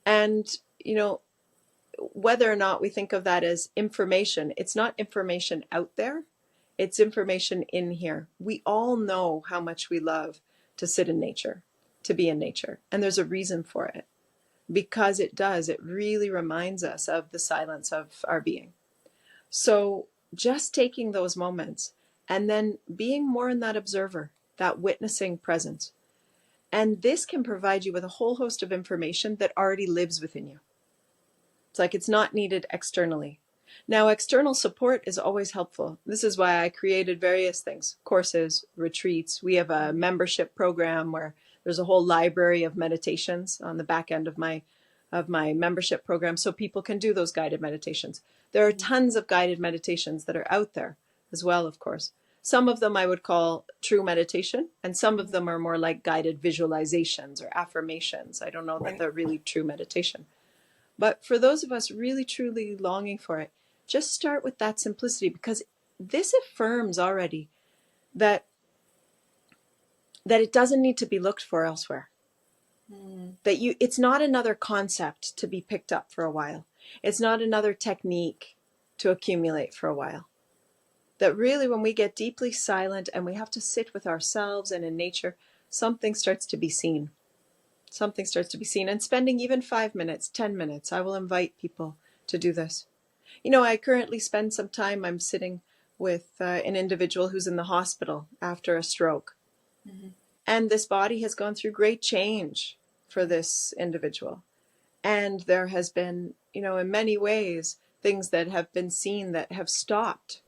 And, you know, whether or not we think of that as information, it's not information out there, it's information in here. We all know how much we love to sit in nature, to be in nature. And there's a reason for it because it really reminds us of the silence of our being. So just taking those moments and then being more in that observer, that witnessing presence. And this can provide you with a whole host of information that already lives within you. It's like it's not needed externally. Now, external support is always helpful. This is why I created various things, courses, retreats. We have a membership program where there's a whole library of meditations on the back end of my membership program so people can do those guided meditations. There are tons of guided meditations that are out there as well, of course. Some of them I would call true meditation, and some of them are more like guided visualizations or affirmations. I don't know that Right. they're really true meditation. But for those of us really truly longing for it, just start with that simplicity because this affirms already that it doesn't need to be looked for elsewhere. Mm. That it's not another concept to be picked up for a while. It's not another technique to accumulate for a while. That really when we get deeply silent and we have to sit with ourselves and in nature, something starts to be seen. Something starts to be seen. And spending even 5 minutes, 10 minutes, I will invite people to do this. I currently spend some time, I'm sitting with an individual who's in the hospital after a stroke. Mhm. And this body has gone through great change for this individual. And there has been, in many ways, things that have been seen that have stopped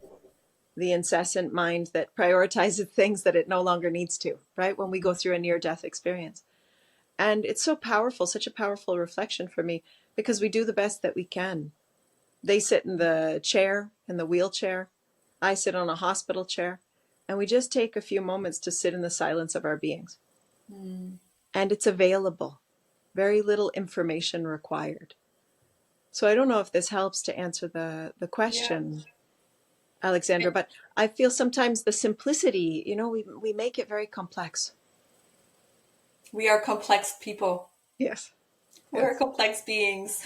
the incessant mind that prioritizes things that it no longer needs to, right? When we go through a near death experience. And it's so powerful, such a powerful reflection for me because we do the best that we can. They sit in the chair, in the wheelchair. I sit on a hospital chair. And we just take a few moments to sit in the silence of our beings. Mm. And it's available. Very little information required. So I don't know if this helps to answer the Yeah. question, Alexandra, but I feel sometimes the simplicity, we make it very complex. We are complex people. Yes. We're Yes. complex beings.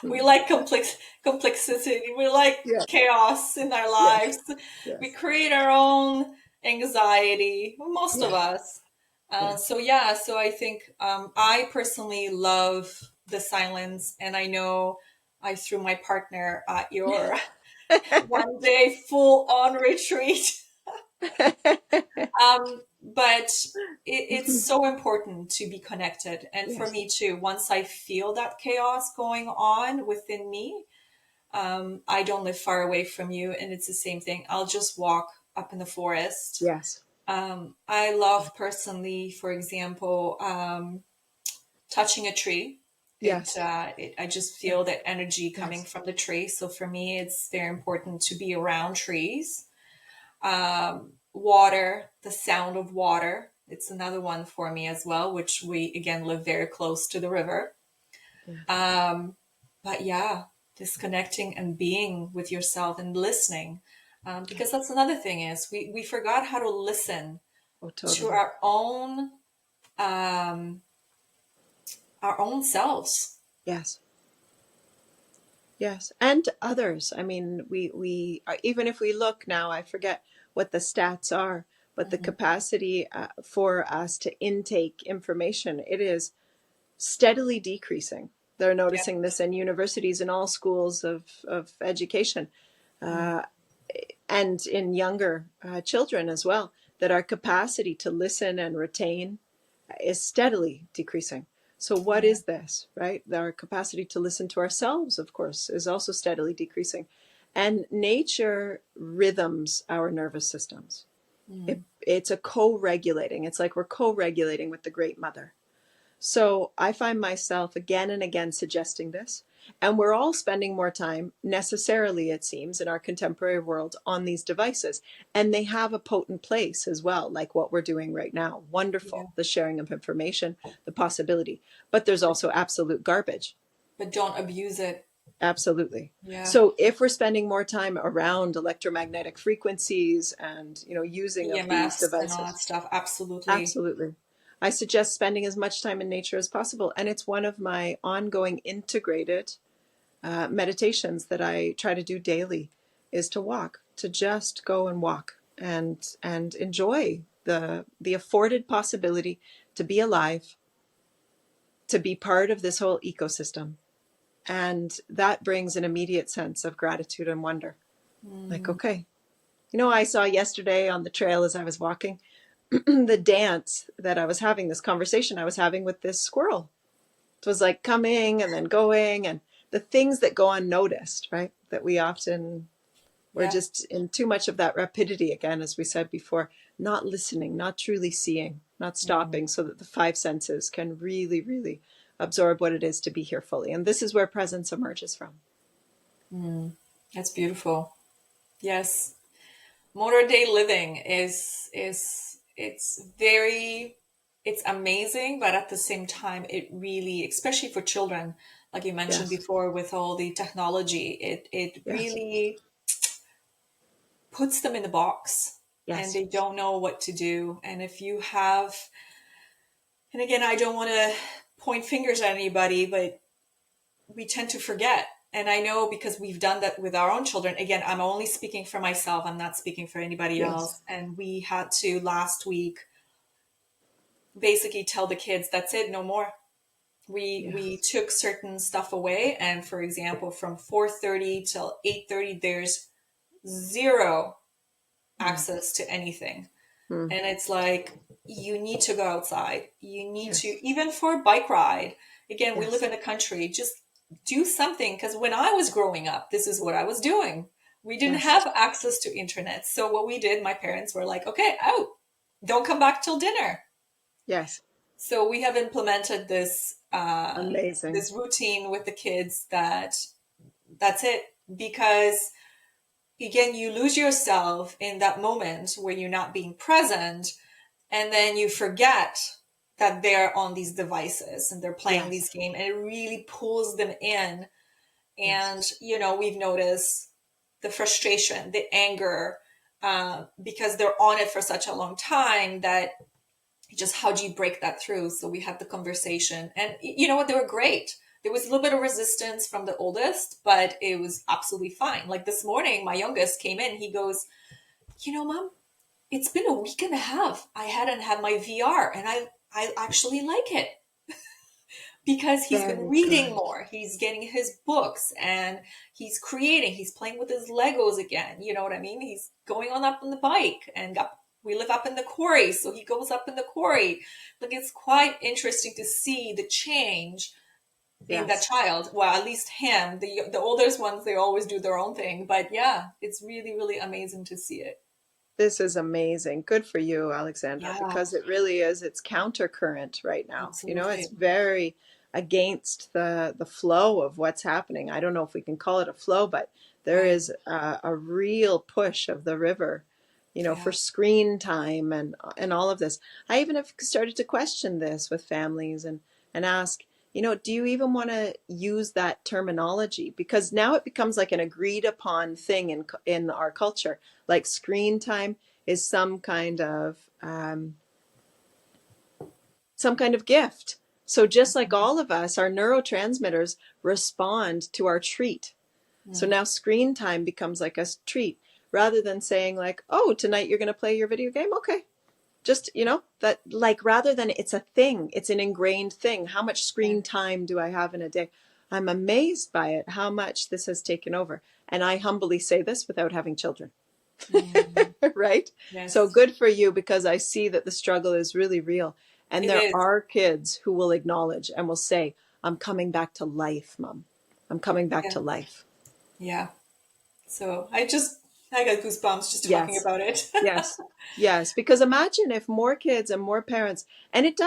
We Hmm. like complexity. We like Yes. chaos in our Yes. lives. We Yes. create our own anxiety, most of Yes. us. Yes. So yeah, so I think I personally love the silence, and I know I threw my partner at your one day full on retreat. But it's so important to be connected. And for Yes. me too, once I feel that chaos going on within me, I don't live far away from you. And it's the same thing. I'll just walk up in the forest. Yes. I love personally, for example, touching a tree. Yes. I just Yes. feel that energy coming Yes. from the tree. So for me, it's very important to be around trees. Water, the sound of water. It's another one for me as well, which we again live very close to the river. Yes. Um, but yeah, disconnecting and being with yourself and listening. Because that's another thing is we forgot how to listen Oh, to totally. um, our own selves. Yes. Yes. And others. I mean, we even if we look now, I forget what the stats are, but the Mhm. capacity for us to intake information, it is steadily decreasing. They're Yeah. noticing this in universities and all schools of education. Mm. Uh, and in younger children as well, that our capacity to listen and retain is steadily decreasing. So, what Yeah. is this, right? Our capacity to listen to ourselves, of course, is also steadily decreasing. And nature rhythms our nervous systems. Mm. It's a co regulating, it's like we're co regulating with the Great Mother. So I find myself again and again suggesting this. And we're all spending more time, necessarily, it seems, in our contemporary world on these devices. And they have a potent place as well, like what we're doing right now. Yeah. Wonderful, the sharing of information, the possibility. But there's But, also absolute garbage. but don't abuse it. Absolutely. Yeah. So if we're spending more time around electromagnetic frequencies and, using of these EMFs and all devices, that stuff. Absolutely. absolutely. I suggest spending as much time in nature as possible. And it's one of my ongoing integrated meditations that I try to do daily is to walk, to just go and walk and enjoy the afforded possibility to be alive, to be part of this whole ecosystem. And that brings an immediate sense of gratitude and wonder. Like, Mm. okay, I saw yesterday on the trail as I was walking the dance that I was having, this conversation I was having with this squirrel. It was like coming and then going, and the things that go unnoticed, right? That we often, we're Yeah. just in too much of that rapidity again, as we said before, not listening, not truly seeing, not Mm. stopping so that the five senses can really, really absorb what it is to be here fully. And this is where presence emerges from. Mm. That's beautiful. Yes. Modern day living is it's amazing, but at the same time it really, especially for children, like you mentioned Yes, before with all the technology, it yes, really puts them in the box and yes, they don't know what to do. And if you have, and again, I don't want to point fingers at anybody, but we tend to forget. And I know because we've done that with our own children. Again, I'm only speaking for myself. I'm not speaking for anybody yes, else. And we had to last week basically tell the kids, that's it, no more. We yes, took certain stuff away. And for example, from 4:30 till 8:30, there's zero mm, access to anything. mm, And it's like, you need to go outside. You need to, yes, even for a bike ride. Again, we live yes, in the country. Just do something. Because when I was growing up, this is what I was doing. We didn't yes, have access to internet. So what we did, my parents were like, okay, out. Don't come back till dinner. yes, So we have implemented amazing, this routine with the kids that that's it. Because again, you lose yourself in that moment where you're not being present, and then you forget that they're on these devices and they're playing yes, these games, and it really pulls them in. yes, And we've noticed the frustration, the anger, because they're on it for such a long time that just how do you break that through? So we had the conversation, and you know what, they were great. There was a little bit of resistance from the oldest, but it was absolutely fine. Like this morning, my youngest came in, he goes, Mom, It's been a week and a half. I hadn't had my VR, and I actually like it because he's been Very reading good. more. He's getting his books and he's creating. He's playing with his Legos again. You know what I mean? He's going on up on the bike and we live up in the quarry, so he goes up in the quarry. Like it's quite interesting to see the change in that Yes. child. Well, at least him. The oldest ones, they always do their own thing. But yeah, it's really, really amazing to see it. This is amazing. Good for you, Alexandra, Yeah, because it really is. It's countercurrent right now. You know, it's absolutely. very against the flow of what's happening. I don't know if we can call it a flow, but there Right. is a real push of the river, for Yeah. screen time and all of this. I even have started to question this with families and ask, do you even want to use that terminology? Because now it becomes like an agreed upon thing in our culture. Like screen time is some kind of gift. So just like all of us, our neurotransmitters respond to our treat. So Mm. now screen time becomes like a treat rather than saying like, "Oh, tonight you're going to play your video game." Okay. Just, that like rather than it's a thing, it's an ingrained thing. How much Yeah. screen time do I have in a day? I'm amazed by it, how much this has taken over. And I humbly say this without having children. Mm. Right? So Yes, good for you because I see that the struggle is really real. And it there is. are kids who will acknowledge and will say, I'm coming back to life, Mom. I'm coming back Yeah. to life. Yeah. So I got goosebumps just talking Yes, about it. yes, yes. Because imagine if more kids and more parents, and it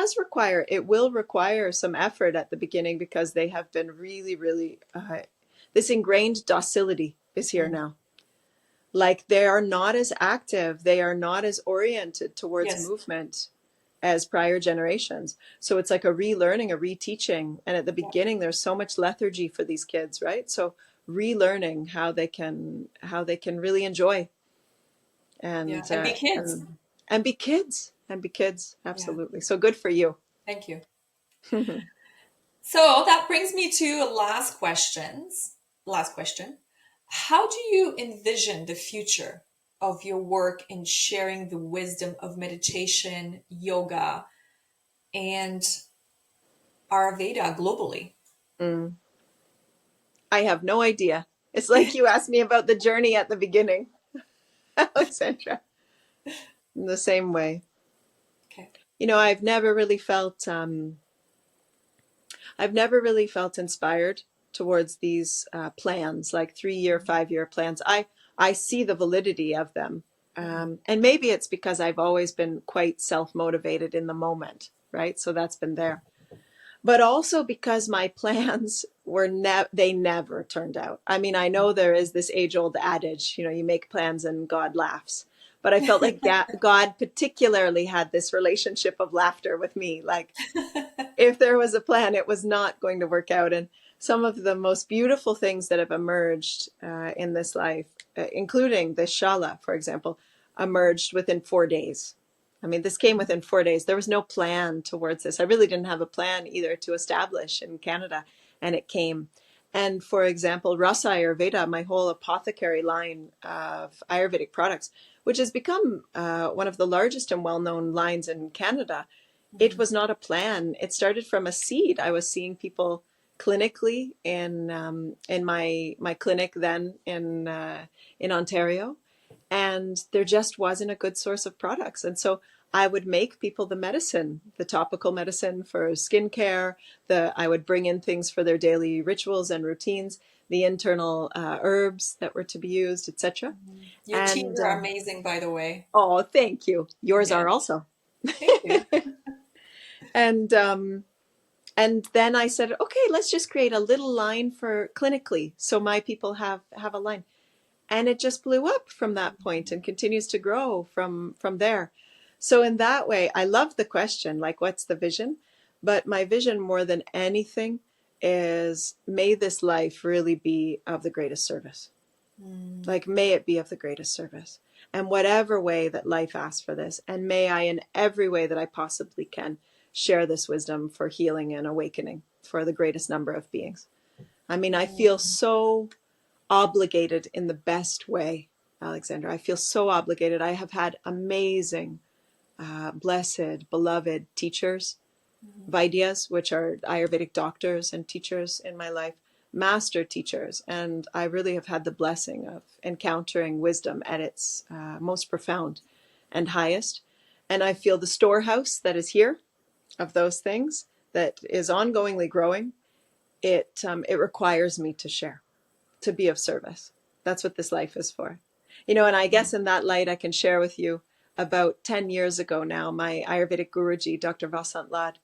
will require some effort at the beginning because they have been really, really, this ingrained docility is here Mm. now. Like they are not as active, they are not as oriented towards Yes. movement as prior generations. So it's like a relearning, a reteaching. And at the Yeah. beginning, there's so much lethargy for these kids, right? So relearning how they can really enjoy Yeah. and And be uh, kids. and be kids. Yeah. Absolutely. So good for you. Thank you. So that brings me to last questions. Last question. How do you envision the future of your work in sharing the wisdom of meditation, yoga, and Ayurveda globally? Mm. I have no idea. It's like you asked me about the journey at the beginning, Alexandra, in the same way. Okay. I've never really felt inspired towards these plans, like 3 year, 5 year plans. I see the validity of them, Mhm. and maybe it's because I've always been quite self motivated in the moment, right? So that's been there. But also because my plans they never turned out. I mean, I know there is this age old adage, you make plans and God laughs. But I felt like God particularly had this relationship of laughter with me. Like if there was a plan, it was not going to work out. And some of the most beautiful things that have emerged in this life, including the shala, for example, emerged within 4 days. I mean, this came within 4 days. There was no plan towards this. I really didn't have a plan either to establish in Canada, and it came. And for example, Rasa Ayurveda, my whole apothecary line of Ayurvedic products, which has become one of the largest and well known lines in Canada, it Mhm. was not a plan. It started from a seed. I was seeing people clinically in my clinic then in Ontario, and there just wasn't a good source of products. And so I would make people the medicine, the topical medicine for skincare. I would bring in things for their daily rituals and routines, the internal herbs that were to be used, etc. Your teas And are amazing, by the way. oh, thank you. Yours Yeah. are also. Thank you. and and then I said, okay, let's just create a little line for clinically, so my people have a line, and it just blew up from that point and continues to grow from there. So in that way, I love the question, like, what's the vision? But my vision, more than anything, is may this life really be of the greatest service. Mm. Like, may it be of the greatest service. And whatever way that life asks for this, and may I, in every way that I possibly can, share this wisdom for healing and awakening for the greatest number of beings. I mean, I feel Mm. so obligated in the best way. Alexandra. I feel so obligated. I have had amazing, blessed, beloved teachers, Vaidyas, which are Ayurvedic doctors and teachers in my life, master teachers. And I really have had the blessing of encountering wisdom at its most profound and highest. And I feel the storehouse that is here of those things that is ongoingly growing. It requires me to share, to be of service. That's what this life is for. And I guess in that light, I can share with you about 10 years ago now, my Ayurvedic Guruji, Dr. Vasant Lad,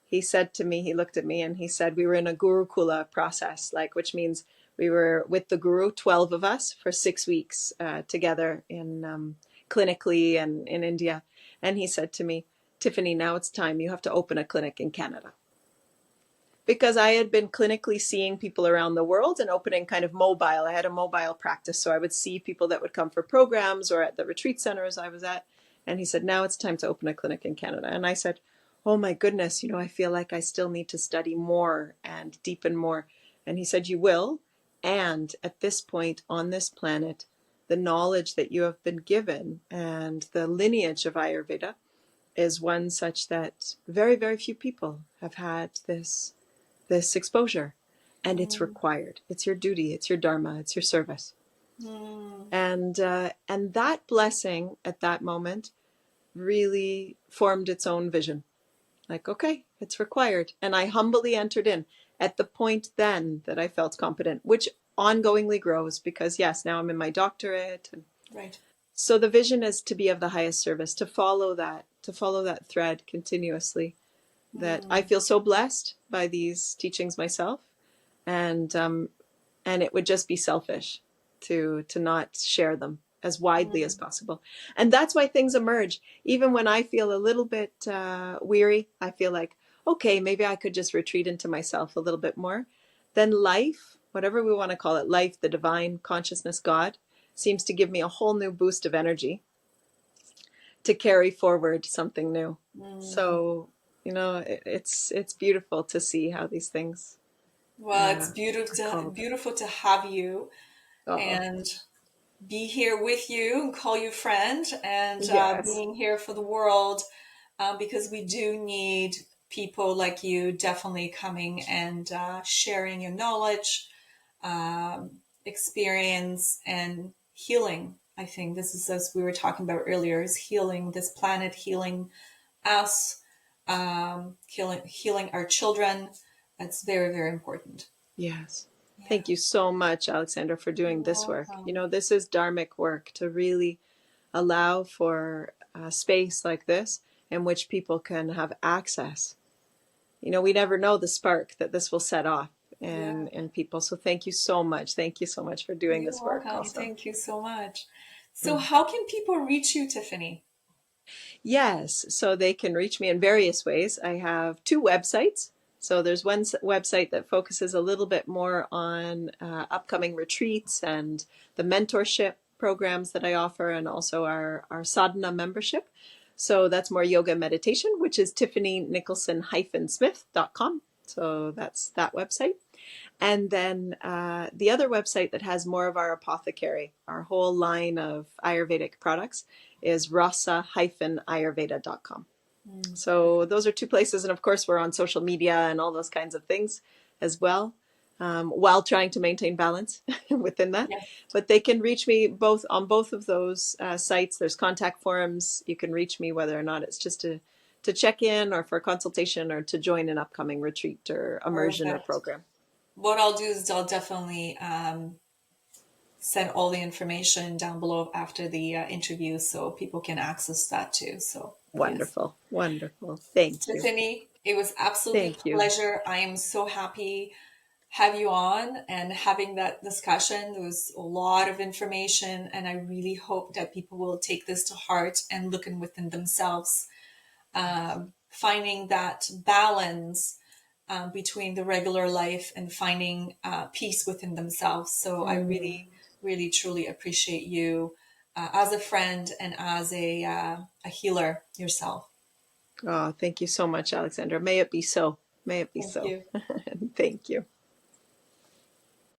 he said to me, he looked at me and he said, we were in a Gurukula process, which means we were with the Guru, 12 of us, for 6 weeks together in clinically and in India. And he said to me, Tiffany, now it's time. You have to open a clinic in Canada. Because I had been clinically seeing people around the world and opening kind of mobile. I had a mobile practice. So I would see people that would come for programs or at the retreat centers I was at. And he said, now it's time to open a clinic in Canada. And I said, oh my goodness, I feel like I still need to study more and deepen more. And he said, you will. And at this point on this planet, the knowledge that you have been given and the lineage of Ayurveda is one such that very, very few people have had this exposure, and it's required. It's your duty. It's your dharma. It's your service. And that blessing at that moment really formed its own vision. Like, okay, it's required. And I humbly entered in at the point then that I felt competent, which ongoingly grows because yes, now I'm in my doctorate. And Right. so the vision is to be of the highest service, to follow that thread continuously. That I feel so blessed by these teachings myself, and it would just be selfish to not share them as widely as possible. And that's why things emerge. Even when I feel a little bit weary, I feel like, okay, maybe I could just retreat into myself a little bit more. Then life, whatever we want to call it, life, the divine consciousness, God, seems to give me a whole new boost of energy to carry forward something new. So it's beautiful to see how these things Well, it's are called. beautiful to have you Oh, and be here with you and call you friend and yes, being here for the world because we do need people like you definitely coming and sharing your knowledge, um, experience, and healing. I think this is, as we were talking about earlier, is healing this planet, healing us, healing our children. That's very, very important. yes. Yeah. Thank you so much, Alexandra, for doing You're this work. welcome. This is dharmic work to really allow for a space like this in which people can have access. We never know the spark that this will set off Yeah. in people. So thank you so much. Thank you so much for doing You're this work welcome. also. Thank you so much. So, Mm. how can people reach you, Tiffany? Yes, so they can reach me in various ways. I have 2 websites. So there's one website that focuses a little bit more on upcoming retreats and the mentorship programs that I offer, and also our sadhana membership. So that's more yoga and meditation, which is Tiffany Nicholson-Smith.com. So that's that website. And then the other website that has more of our apothecary, our whole line of Ayurvedic products, is rasa-ayurveda.com. So those are 2 places. And of course, we're on social media and all those kinds of things as well, while trying to maintain balance within that. Yes. But they can reach me both on both of those sites. There's contact forums. You can reach me whether or not it's just to check in or for a consultation or to join an upcoming retreat or immersion or Perfect. program. What I'll do is I'll definitely send all the information down below after the interview so people can access that too. So, yes. Wonderful. Wonderful. Thank you. Tiffany, it was absolutely Thank you. pleasure. I am so happy have you on and having that discussion. There was a lot of information, and I really hope that people will take this to heart and look in within themselves, finding that balance between the regular life and finding peace within themselves. So I Mm. really, really, truly appreciate you as a friend and as a healer yourself. Oh, thank you so much, Alexandra. May it be so. May it be Thank so. you. Thank you.